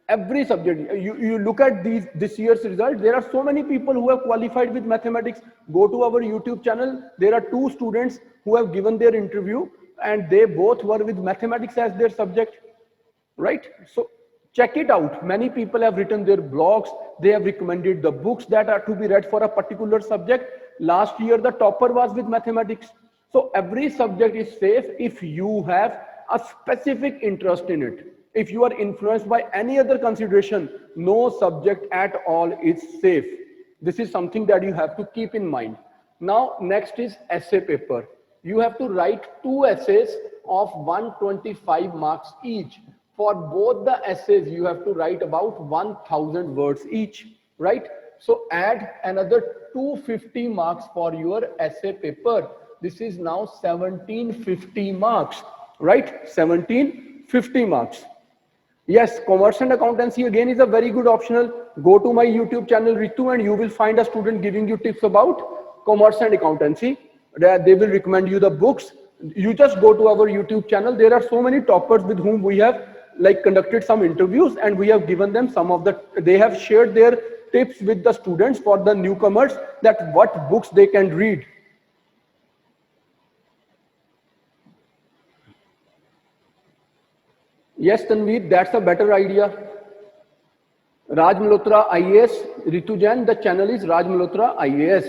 every subject, you look at this year's result, there are so many people who have qualified with mathematics. Go to our YouTube channel, there are 2 students who have given their interview and they both were with mathematics as their subject, right? So check it out. Many people have written their blogs, they have recommended the books that are to be read for a particular subject. Last year the topper was with mathematics. So every subject is safe if you have a specific interest in it. If you are influenced by any other consideration, no subject at all is safe. This is something that you have to keep in mind. Now next is essay paper. You have to write 2 essays of 125 marks each. For both the essays you have to write about 1000 words each, right? So add another 250 marks for your essay paper. This is now 1750 marks, right? 1750 marks. Yes, commerce and accountancy again is a very good optional. Go to my YouTube channel Ritu and you will find a student giving you tips about commerce and accountancy. They will recommend you the books. You just go to our YouTube channel. There are so many toppers with whom we have conducted some interviews and we have given them some of the, they have shared their tips with the students for the newcomers that what books they can read. Yes, Tanveer, that's a better idea. Raj Malhotra IAS, Ritu Jain, the channel is Raj Malhotra IAS,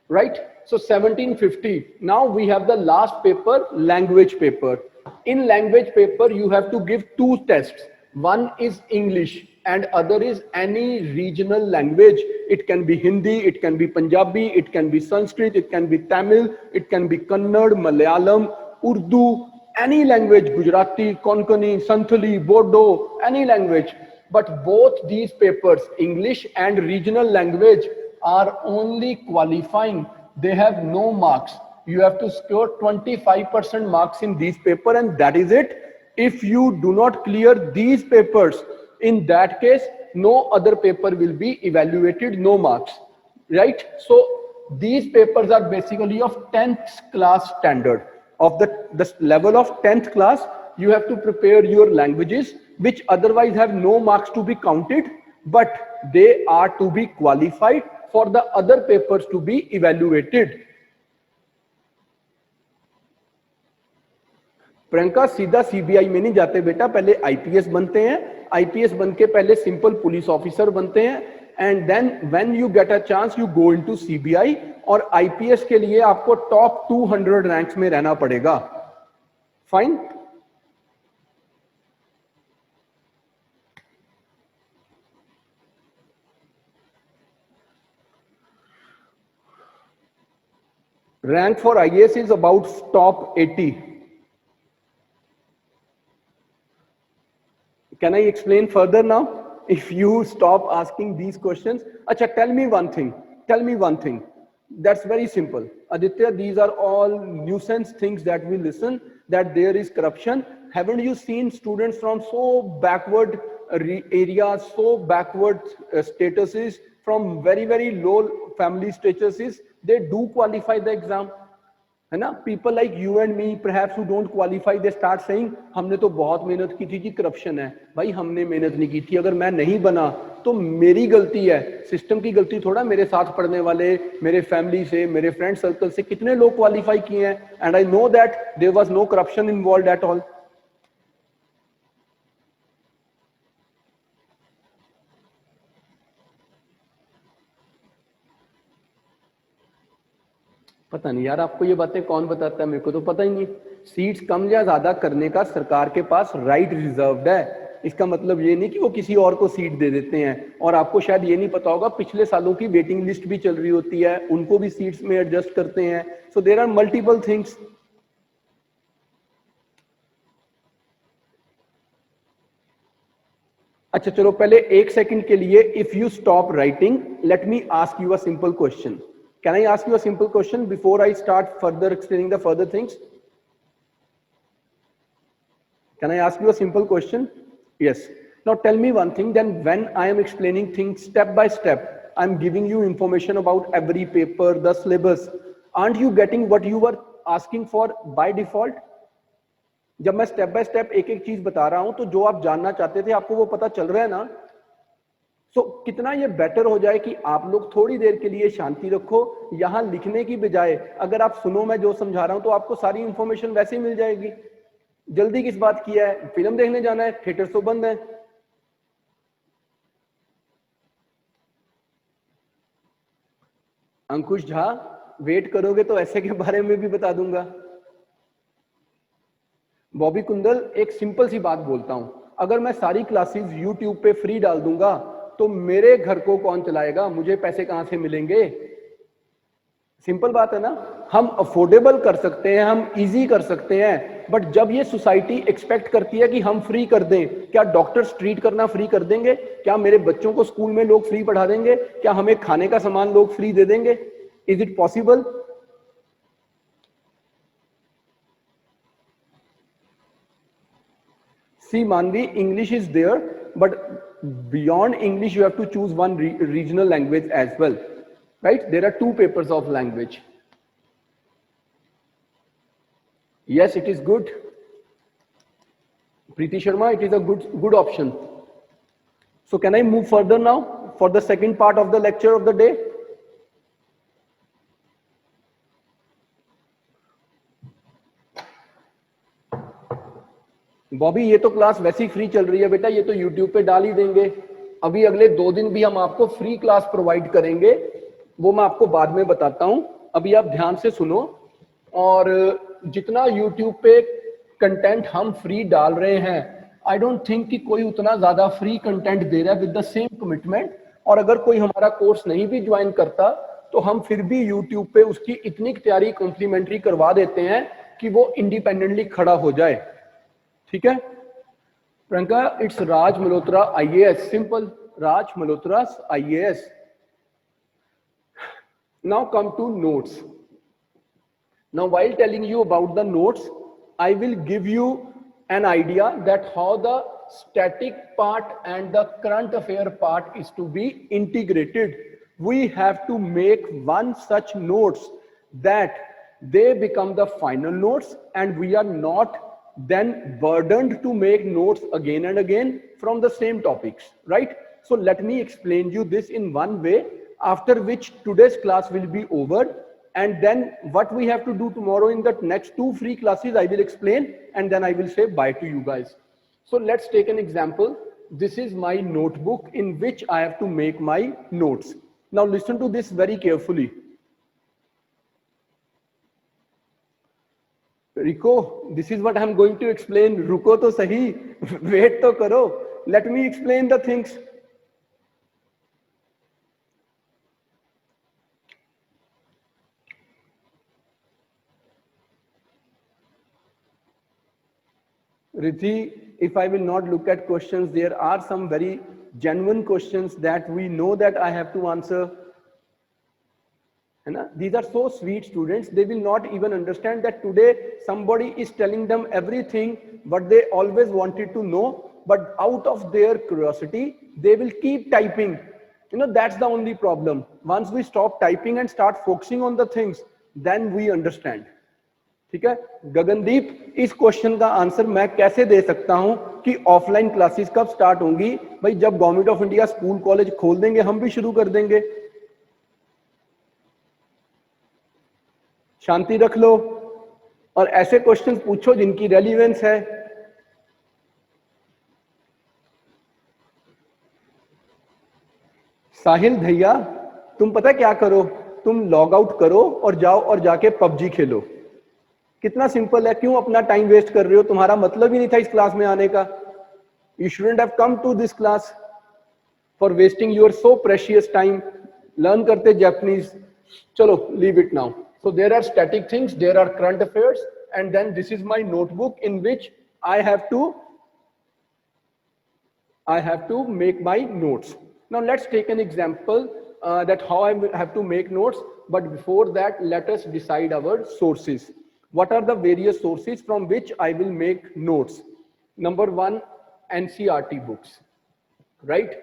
right? So 1750. Now we have the last paper, language paper. In language paper, you have to give 2 tests. One is English and other is any regional language. It can be Hindi, it can be Punjabi, it can be Sanskrit, it can be Tamil, it can be Kannada, Malayalam, Urdu, any language, Gujarati, Konkani, Santhali, Bodo, any language. But both these papers, English and regional language, are only qualifying. They have no marks. You have to score 25% marks in these papers and that is it. If you do not clear these papers, in that case, no other paper will be evaluated, no marks, right? So these papers are basically of 10th class standard. Of the level of 10th class, you have to prepare your languages, which otherwise have no marks to be counted, but they are to be qualified for the other papers to be evaluated. Priyanka, सीधा CBI में नहीं जाते बेटा, पहले IPS बनते हैं, IPS बन के पहले सिंपल पुलिस ऑफिसर बनते हैं, and then when you get a chance you go into CBI, और आईपीएस के लिए आपको टॉप 200 रैंक्स में रहना पड़ेगा। Fine. Rank for IAS is about top 80. Can I explain further now? If you stop asking these questions, acha, tell me one thing. Tell me one thing. That's very simple. Aditya, these are all nuisance things that we listen, that there is corruption. Haven't you seen students from so backward areas, so backward statuses, from very, very low family statuses, they do qualify the exam? है ना? People like you and me, perhaps who don't qualify, they start saying, हमने तो बहुत मेहनत की थी जी, corruption है। भाई हमने मेहनत नहीं की थी, अगर मैं नहीं बना तो मेरी गलती है, सिस्टम की गलती थोड़ा। मेरे साथ पढ़ने वाले, मेरे फैमिली से, मेरे फ्रेंड सर्कल से कितने लोग क्वालिफाई किए हैं, and I know that there was no corruption involved at all. पता नहीं यार, आपको ये बातें कौन बताता है, मेरे को तो पता ही नहीं। सीट्स कम या ज्यादा करने का सरकार के पास राइट रिजर्व्ड है। इसका मतलब ये नहीं कि वो किसी और को सीट दे देते हैं। और आपको शायद ये नहीं पता होगा, पिछले सालों की वेटिंग लिस्ट भी चल रही होती है, उनको भी सीट्स में एडजस्ट करते हैं। So there are multiple things. अच्छा चलो, पहले एक सेकंड के लिए, if you stop writing, let me ask you a simple question. Can I ask you a simple question before I start further explaining the further things? Can I ask you a simple question? Yes. Now tell me one thing, then when I am explaining things step by step, I'm giving you information about every paper, the syllabus. Aren't you getting what you were asking for by default? जब मैं step by step एक एक चीज बता रहा हूं, तो जो आप जानना चाहते थे आपको वो पता चल रहा है ना? सो कितना ये बेटर हो जाए कि आप लोग थोड़ी देर के लिए शांति रखो, यहां लिखने की बजाय अगर आप सुनो मैं जो समझा रहा हूं, तो आपको सारी इंफॉर्मेशन वैसे ही मिल जाएगी। जल्दी किस बात की है? फिल्म देखने जाना है, थिएटर तो बंद है। अंकुश झा, वेट करोगे तो ऐसे के बारे में भी बता दूंगा। बॉबी कुंदल, एक सिंपल सी बात बोलता हूं, अगर मैं सारी क्लासेस यूट्यूब पे फ्री डाल दूंगा तो मेरे घर को कौन चलाएगा? मुझे पैसे कहां से मिलेंगे? सिंपल बात है ना। हम अफोर्डेबल कर सकते हैं, हम इजी कर सकते हैं, बट जब ये सोसाइटी एक्सपेक्ट करती है कि हम फ्री कर दें, क्या डॉक्टर्स ट्रीट करना फ्री कर देंगे? क्या मेरे बच्चों को स्कूल में लोग फ्री पढ़ा देंगे? क्या हमें खाने का सामान लोग फ्री दे देंगे? Is it possible? See, Manvi, English is there, but beyond English, you have to choose one regional language as well, right? There are two papers of language. Yes, it is good. Preeti Sharma, it is a good option. So can I move further now for the second part of the lecture of the day? Bobby, ये तो class वैसी free चल रही है बेटा, ये तो YouTube पे डाल ही देंगे। अभी अगले 2 दिन भी हम आपको फ्री क्लास प्रोवाइड करेंगे, वो मैं आपको बाद में बताता हूं। अभी आप ध्यान से सुनो, और जितना यूट्यूब पे कंटेंट हम फ्री डाल रहे हैं, आई डोंट थिंक कि कोई उतना ज्यादा फ्री कंटेंट दे रहा है विद द सेम कमिटमेंट। और अगर कोई हमारा कोर्स नहीं भी ज्वाइन करता, तो हम फिर भी यूट्यूब पे उसकी इतनी तैयारी कॉम्प्लीमेंट्री करवा देते हैं कि वो इंडिपेंडेंटली खड़ा हो जाए। ठीक है Priyanka, it's Raj Malhotra IAS, simple, Raj Malhotra IAS। Now come to notes. Now while telling you about the notes, I will give you an idea that how the static part and the current affair part is to be integrated. We have to make one such notes that they become the final notes, and we are not then burdened to make notes again and again from the same topics, right? So let me explain you this in one way, after which today's class will be over. And then what we have to do tomorrow in the next 2 free classes, I will explain, and then I will say bye to you guys. So let's take an example. This is my notebook in which I have to make my notes. Now listen to this very carefully. Rico, this is what I'm going to explain. Ruko to sahi, wait to karo. Let me explain the things. Riddhi, if I will not look at questions, there are some very genuine questions that we know that I have to answer. These are so sweet students, they will not even understand that today somebody is telling them everything what they always wanted to know, but out of their curiosity, they will keep typing. That's the only problem. Once we stop typing and start focusing on the things, then we understand. ठीक है गगनदीप, इस question का answer मैं कैसे दे सकता हूं कि offline classes कब स्टार्ट होंगी? भाई जब government of India school college खोल देंगे हम भी शुरू कर देंगे. शांति रख लो और ऐसे क्वेश्चन पूछो जिनकी रेलिवेंस है. साहिल भैया, तुम पता क्या करो, तुम लॉग आउट करो और जाओ और जाके पबजी खेलो. कितना सिंपल है. क्यों अपना टाइम वेस्ट कर रहे हो? तुम्हारा मतलब ही नहीं था इस क्लास में आने का. You shouldn't have come to this class for wasting your so precious time. Learn करते जापानीज. चलो leave it now. So there are static things, there are current affairs, and then this is my notebook in which I have to make my notes. Now let's take an example that how I have to make notes. But before that, let us decide our sources. What are the various sources from which I will make notes? Number one, NCERT books, right?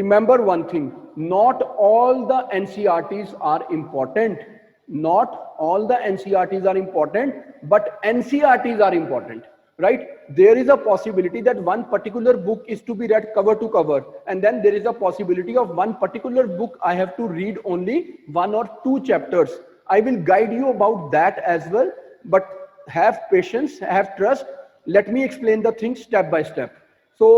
Remember one thing, not all the NCERTs are important. Not all the NCERTs are important, but NCERTs are important, right? There is a possibility that one particular book is to be read cover to cover, and then there is a possibility of one particular book I have to read only 1 or 2 chapters. I will guide you about that as well, but have patience, have trust. Let me explain the things step by step. So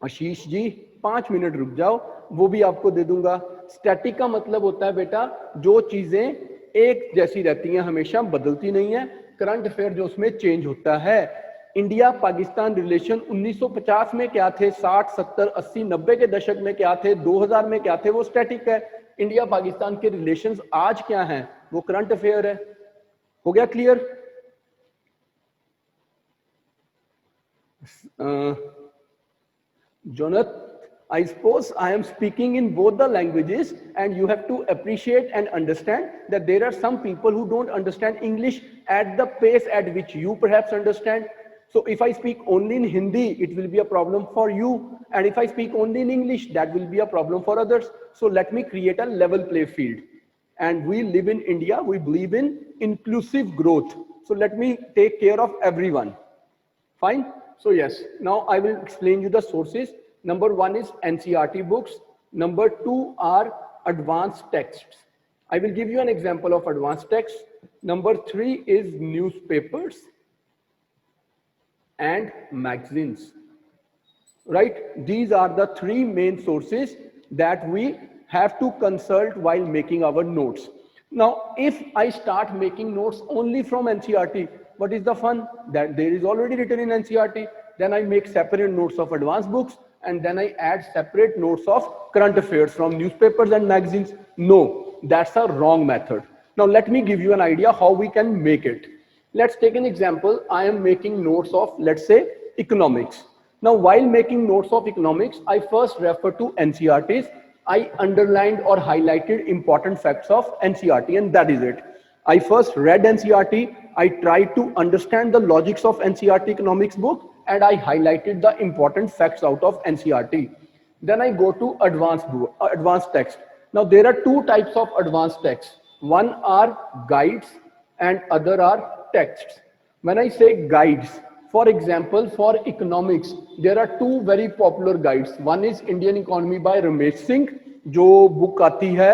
Ashish ji 5 minute रुक जाओ, वो भी आपको दे दूंगा. Static का मतलब होता है बेटा जो चीजें एक जैसी रहती हैं, हमेशा बदलती नहीं है. करंट अफेयर जो उसमें चेंज होता है. इंडिया पाकिस्तान रिलेशन 1950 में क्या थे, 60 70 80 90 के दशक में क्या थे, 2000 में क्या थे, वो स्टैटिक है. इंडिया पाकिस्तान के रिलेशंस आज क्या हैं, वो करंट अफेयर है. हो गया clear? Jonath, I suppose I am speaking in both the languages, and you have to appreciate and understand that there are some people who don't understand English at the pace at which you perhaps understand. So if I speak only in Hindi, it will be a problem for you, and if I speak only in English, that will be a problem for others. So let me create a level play field. And we live in India, we believe in inclusive growth. So let me take care of everyone. Fine? So yes, now I will explain you the sources. Number 1 is NCERT books. Number 2 are advanced texts. I will give you an example of advanced text. Number 3 is newspapers and magazines. Right? These are the 3 main sources that we have to consult while making our notes. Now, if I start making notes only from NCERT, what is the fun? That there is already written in NCERT. Then I make separate notes of advanced books, and then I add separate notes of current affairs from newspapers and magazines. No, that's a wrong method. Now let me give you an idea how we can make it. Let's take an example. I am making notes of, let's say, economics. Now while making notes of economics, I first refer to NCERTs. I underlined or highlighted important facts of NCERT, and that is it. I first read NCERT. I tried to understand the logics of NCERT economics book, and I highlighted the important facts out of NCERT. Then I go to advanced text. Now there are 2 types of advanced text. One are guides and other are texts. When I say guides, for example, for economics, there are 2 very popular guides. One is Indian Economy by Ramesh Singh, जो book आती है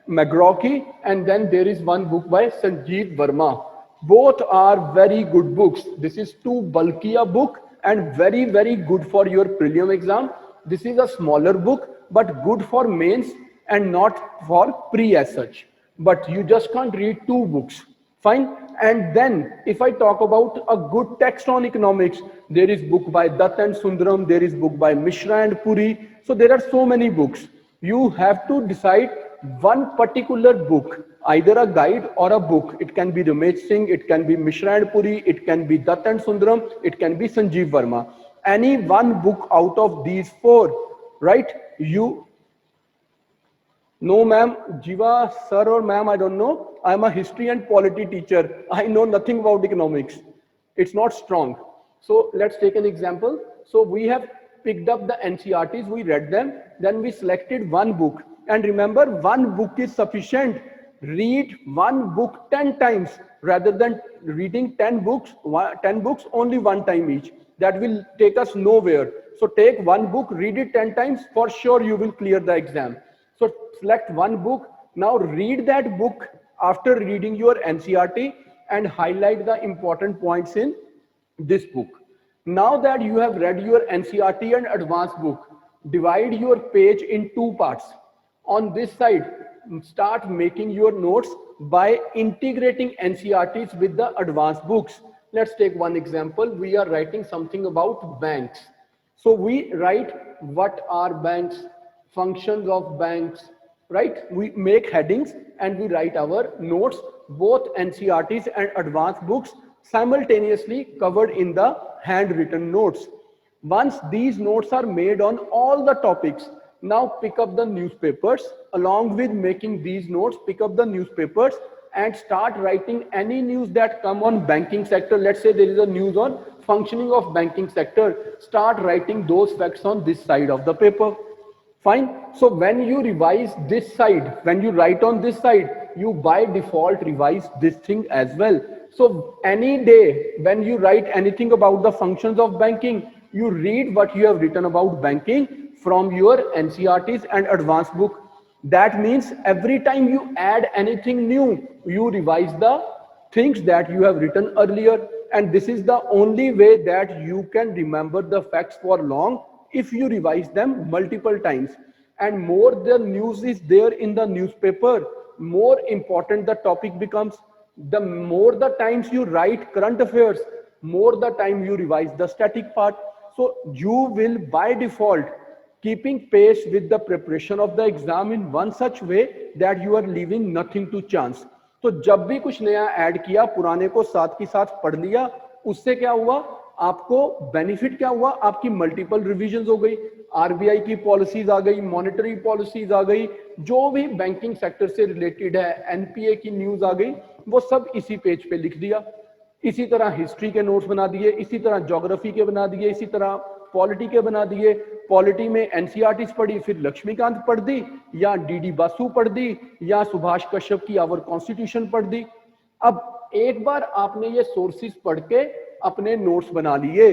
McGraw की, and then there is one book by Sanjeev Verma. Both are very good books. This is too bulky a book and very, very good for your prelim exam. This is a smaller book, but good for mains and not for pre as such. But you just can't read 2 books. Fine. And then if I talk about a good text on economics, there is book by Dutt and Sundaram, there is book by Mishra and Puri. So there are so many books. You have to decide one particular book, either a guide or a book. It can be Ramesh Singh, it can be Mishra and Puri, it can be Dutt and Sundaram, it can be Sanjeev Verma. Any one book out of these four, right? No, ma'am, Jiva, sir or ma'am, I don't know. I'm a history and polity teacher. I know nothing about economics. It's not strong. So let's take an example. So we have picked up the NCRTs, we read them, then we selected one book. And remember, one book is sufficient. Read one book 10 times rather than reading 10 books only one time each. That will take us nowhere. So take one book, read it 10 times, for sure you will clear the exam. So select one book, now read that book after reading your NCRT and highlight the important points in this book. Now that you have read your NCRT and advanced book, divide your page in two parts. On this side, start making your notes by integrating NCRTs with the advanced books. Let's take one example. We are writing something about banks. So we write what are banks, functions of banks, right? We make headings and we write our notes, both NCRTs and advanced books simultaneously covered in the handwritten notes. Once these notes are made on all the topics, now pick up the newspapers. Along with making these notes, pick up the newspapers and start writing any news that come on banking sector. Let's say there is a news on functioning of banking sector. Start writing those facts on this side of the paper. Fine. So when you revise this side, when you write on this side, you by default revise this thing as well. So any day when you write anything about the functions of banking, you read what you have written about banking from your NCRTs and advanced book. That means every time you add anything new, you revise the things that you have written earlier. And this is the only way that you can remember the facts for long, if you revise them multiple times. And more the news is there in the newspaper, more important the topic becomes. The more the times you write current affairs, more the time you revise the static part. So you will by default keeping pace with the preparation of the exam in one such way that you are leaving nothing to chance. तो जब भी कुछ नया add किया, पुराने को साथ के साथ पढ़ लिया, उससे क्या हुआ, आपको बेनिफिट क्या हुआ, आपकी मल्टीपल रिवीजन हो गई, आरबीआई की पॉलिसीज आ गई, मॉनेटरी पॉलिसीज आ गई, जो भी बैंकिंग सेक्टर से रिलेटेड है, एनपीए की न्यूज आ गई, वो सब इसी पेज पे लिख दिया. इसी तरह हिस्ट्री के नोट्स बना दिए, इसी तरह ज्योग्राफी के बना दिए, इसी तरह पॉलिटी के बना दिए. पॉलिटी में एनसीईआरटीज पढ़ी, फिर लक्ष्मीकांत पढ़ दी, या डीडी बासु पढ़ दी, या सुभाष कश्यप की आवर कॉन्स्टिट्यूशन पढ़ दी. अब एक बार आपने ये सोर्सेज पढ़ के अपने नोट्स बना लिए,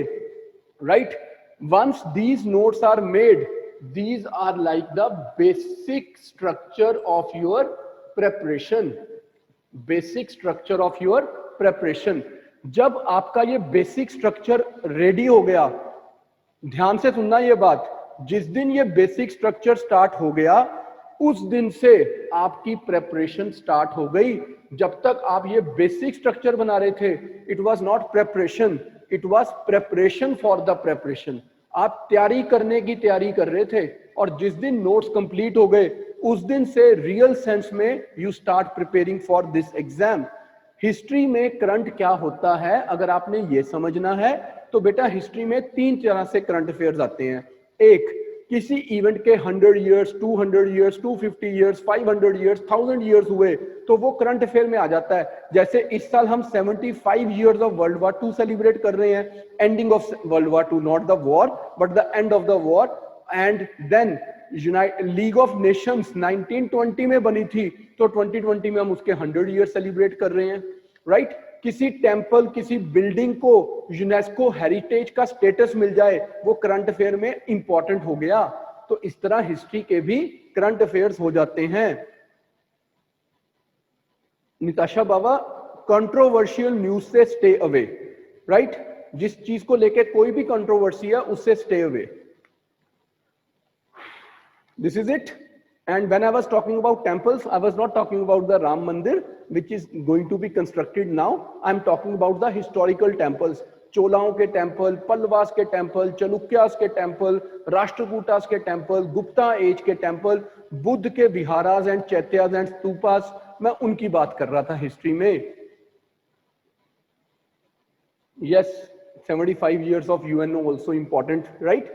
right? Once these notes are made, these are like the basic structure of your preparation. Basic structure of your preparation. जब आपका ये बेसिक स्ट्रक्चर रेडी हो गया, ध्यान से सुनना ये बात, जिस दिन ये बेसिक स्ट्रक्चर स्टार्ट हो गया, उस दिन से आपकी प्रेपरेशन स्टार्ट हो गई. जब तक आप ये बेसिक स्ट्रक्चर बना रहे थे, it was not preparation, it was preparation for the preparation. आप तैयारी करने की तैयारी कर रहे थे, और जिस दिन नोट्स कंप्लीट हो गए, उस दिन से रियल सेंस में you start preparing for this exam. History में करंट क्या होता है, अगर आपने ये समझना है तो बेटा हिस्ट्री में तीन तरह से करंट अफेयर्स आते हैं. एक, किसी इवेंट के 100 years, 200 years, 250 years, 500 years, 1000 years हुए तो वो करंट अफेयर में आ जाता है. जैसे इस साल हम 75 years of world war 2 celebrate कर रहे हैं. Ending of world war 2, not the war but the end of the war. And then league of nations 1920 में बनी थी, तो 2020 में हम उसके 100 ईयर सेलिब्रेट कर रहे हैं, राइट? किसी टेम्पल, किसी बिल्डिंग को यूनेस्को हेरिटेज का स्टेटस मिल जाए, वो करंट अफेयर में इंपॉर्टेंट हो गया. तो इस तरह हिस्ट्री के भी करंट अफेयर्स हो जाते हैं. निताशा बाबा, कंट्रोवर्शियल न्यूज से स्टे अवे, राइट? जिस चीज को लेके कोई भी कंट्रोवर्सी है, उससे stay away. This is it. And when I was talking about temples, I was not talking about the Ram Mandir, which is going to be constructed now. I'm talking about the historical temples. चोलाओं के temple, Pallavas के temple, चलुक्यास के temple, Rashtrakutas के temple, Gupta as के temple, Buddha के विहारास and चैत्यास and stupas, मैं उनकी बात कर रहा था हिस्ट्री में। Yes, 75 years of UNO also important, right?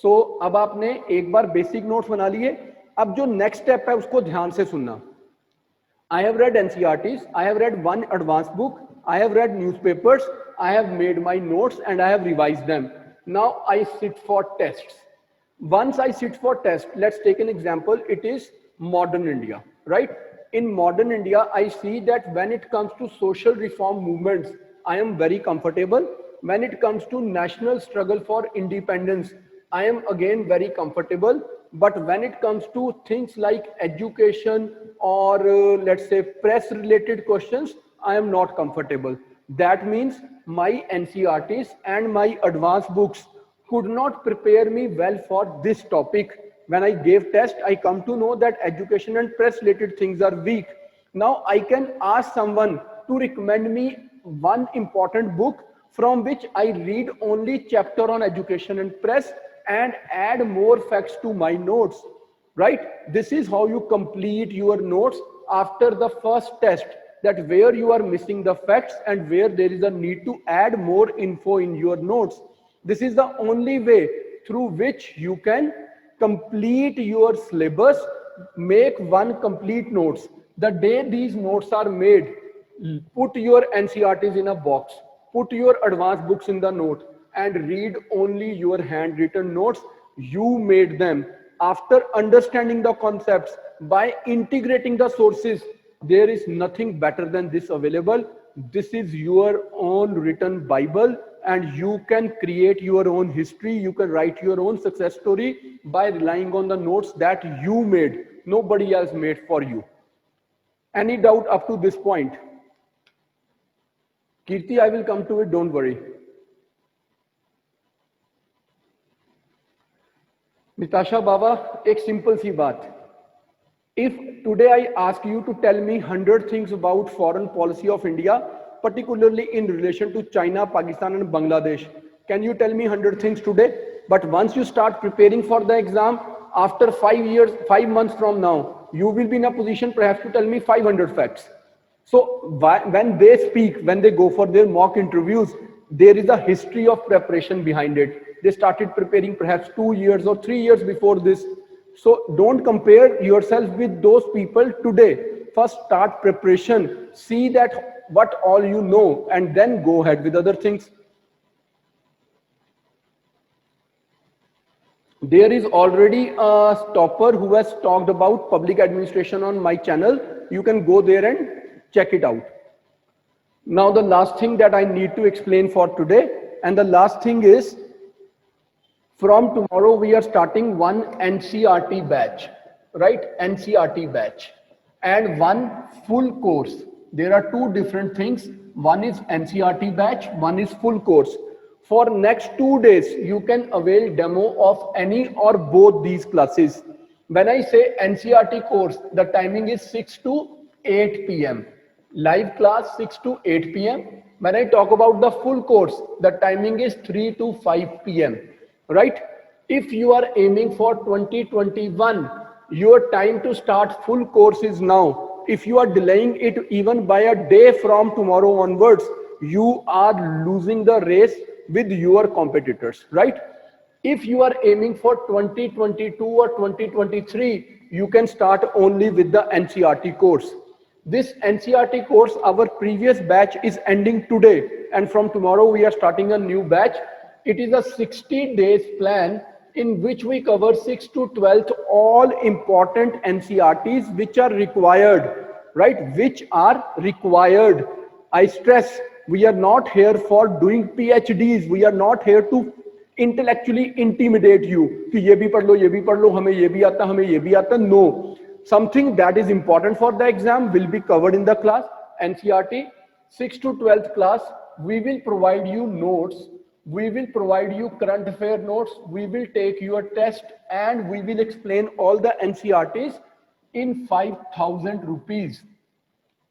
So अब आपने एक बार बेसिक नोट्स बना लिए, अब जो नेक्स्ट स्टेप है उसको ध्यान से सुनना। I have read NCERTs, I have read one advanced book, I have read newspapers, I have made my notes and I have revised them. Now I sit for tests. Once I sit for test, let's take an example, it is modern India, right? In modern India, I see that when it comes to social reform movements, I am very comfortable. When it comes to national struggle for independence, I am again very comfortable. But when it comes to things like education or let's say press related questions, I am not comfortable. That means my NCERTs and my advanced books could not prepare me well for this topic. When I gave test, I come to know that education and press related things are weak. Now I can ask someone to recommend me one important book from which I read only chapter on education and press and add more facts to my notes, right? This is how you complete your notes after the first test, that where you are missing the facts and where there is a need to add more info in your notes. This is the only way through which you can complete your syllabus, make one complete notes. The day these notes are made, put your NCERTs in a box, put your advanced books in the note and read only your handwritten notes. You made them. After understanding the concepts, by integrating the sources, there is nothing better than this available. This is your own written Bible and you can create your own history. You can write your own success story by relying on the notes that you made. Nobody else made for you. Any doubt up to this point? Kirti, I will come to it, don't worry. Natasha Baba, एक simple सी बात. If today I ask you to tell me 100 things about foreign policy of India, particularly in relation to China, Pakistan and Bangladesh, can you tell me 100 things today? But once you start preparing for the exam, after 5 years, 5 months from now, you will be in a position perhaps to tell me 500 facts. So when they speak, when they go for their mock interviews, there is a history of preparation behind it. They started preparing perhaps 2 years or 3 years before this. So don't compare yourself with those people today. First start preparation, see that what all you know and then go ahead with other things. There is already a topper who has talked about public administration on my channel. You can go there and check it out. Now the last thing that I need to explain for today, and the last thing is, from tomorrow we are starting one NCERT batch, right? NCERT batch and one full course. There are two different things. One is NCERT batch, one is full course. For next 2 days, you can avail demo of any or both these classes. When I say NCERT course, the timing is 6 to 8 p.m. Live class 6 to 8 p.m. When I talk about the full course, the timing is 3 to 5 p.m. Right? If you are aiming for 2021, your time to start full course is now. If you are delaying it even by a day from tomorrow onwards, you are losing the race with your competitors, right? If you are aiming for 2022 or 2023, you can start only with the NCERT course. This NCERT course, our previous batch is ending today, and from tomorrow we are starting a new batch. It is a 60 days plan in which we cover 6 to 12th all important NCERTs which are required, right? Which are required. I stress, we are not here for doing PhDs. We are not here to intellectually intimidate you. कि ये भी पढ़ लो, ये भी पढ़ लो, हमें ये भी आता, हमें ये भी आता. No. Something that is important for the exam will be covered in the class. NCERT 6 to 12th class, we will provide you notes. We will provide you current affair notes. We will take your test and we will explain all the NCERTs in 5,000 rupees.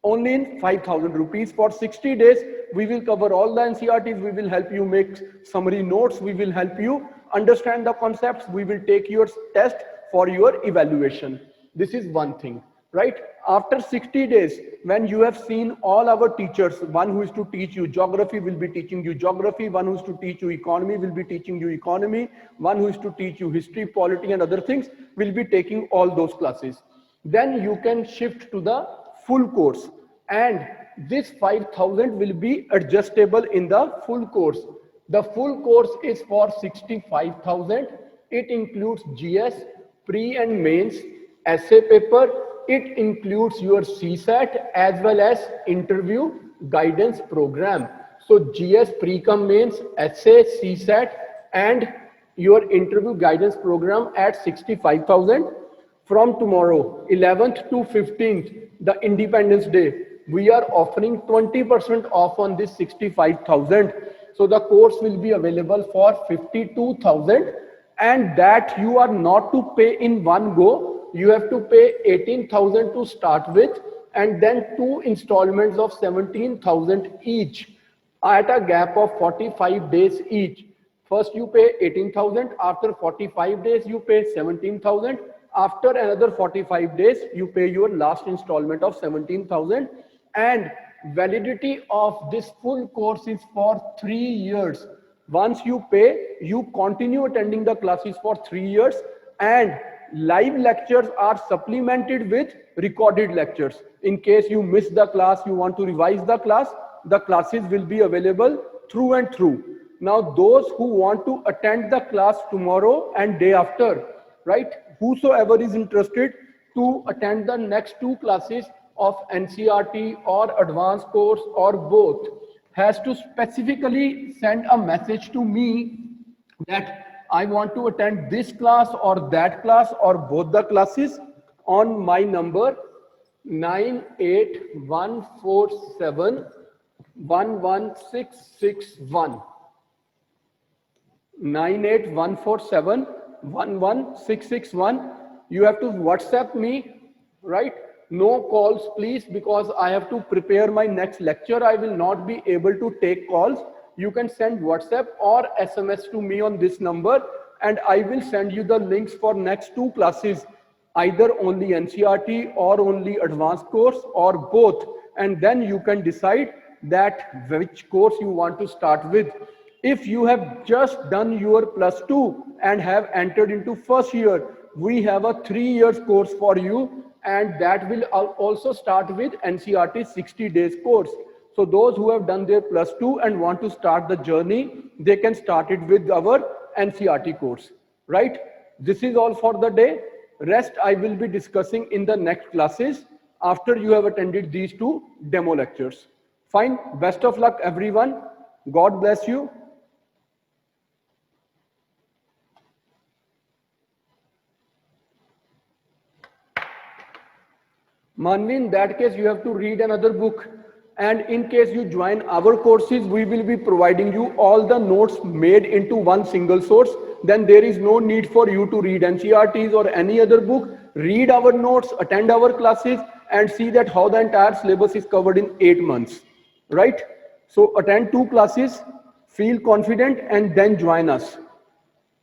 Only in 5,000 rupees for 60 days. we will cover all the NCERTs, we will help you make summary notes, we will help you understand the concepts, we will take your test for your evaluation. This is one thing, right? After 60 days, when you have seen all our teachers, one who is to teach you geography will be teaching you geography, one who is to teach you economy will be teaching you economy, one who is to teach you history, polity and other things will be taking all those classes. Then you can shift to the full course, and this 5,000 will be adjustable in the full course. The full course is for 65,000. It includes GS, pre and mains, essay paper. It includes your CSAT as well as interview guidance program. So GS, pre-com mains, essay, CSAT and your interview guidance program at 65,000. From tomorrow, 11th to 15th, the Independence Day, we are offering 20% off on this 65,000. So the course will be available for 52,000, and that you are not to pay in one go. You have to pay 18,000 to start with, and then 2 installments of 17,000 each at a gap of 45 days each. First you pay 18,000, after 45 days you pay 17,000, after another 45 days you pay your last installment of 17,000, and validity of this full course is for 3 years. Once you pay, you continue attending the classes for 3 years, and live lectures are supplemented with recorded lectures. In case you miss the class, you want to revise the class, the classes will be available through and through. Now those who want to attend the class tomorrow and day after, right, whosoever is interested to attend the next 2 classes of NCERT or advanced course or both, has to specifically send a message to me that I want to attend this class or that class or both the classes on my number 98147 11661. 98147 11661. You have to WhatsApp me, right? No calls please, because I have to prepare my next lecture. I will not be able to take calls. You can send WhatsApp or SMS to me on this number, and I will send you the links for next 2 classes, either only NCERT or only advanced course or both, and then you can decide that which course you want to start with. If you have just done your +2 and have entered into first year, we have a 3 years course for you, and that will also start with NCERT 60 days course. So those who have done their +2 and want to start the journey, they can start it with our NCERT course, right? This is all for the day. Rest I will be discussing in the next classes after you have attended these 2 demo lectures. Fine. Best of luck everyone. God bless you. Manvi, in that case, you have to read another book. And in case you join our courses, we will be providing you all the notes made into one single source. Then there is no need for you to read NCERTs or any other book. Read our notes, attend our classes, and see that how the entire syllabus is covered in 8 months, right? So attend 2 classes, feel confident, and then join us.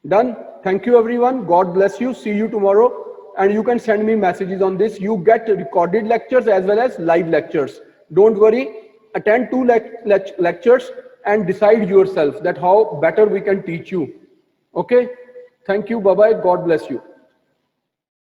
Done. Thank you everyone. God bless you. See you tomorrow. And you can send me messages on this. You get recorded lectures as well as live lectures. Don't worry. Attend 2 lectures and decide yourself that how better we can teach you. Okay. Thank you. Bye-bye. God bless you.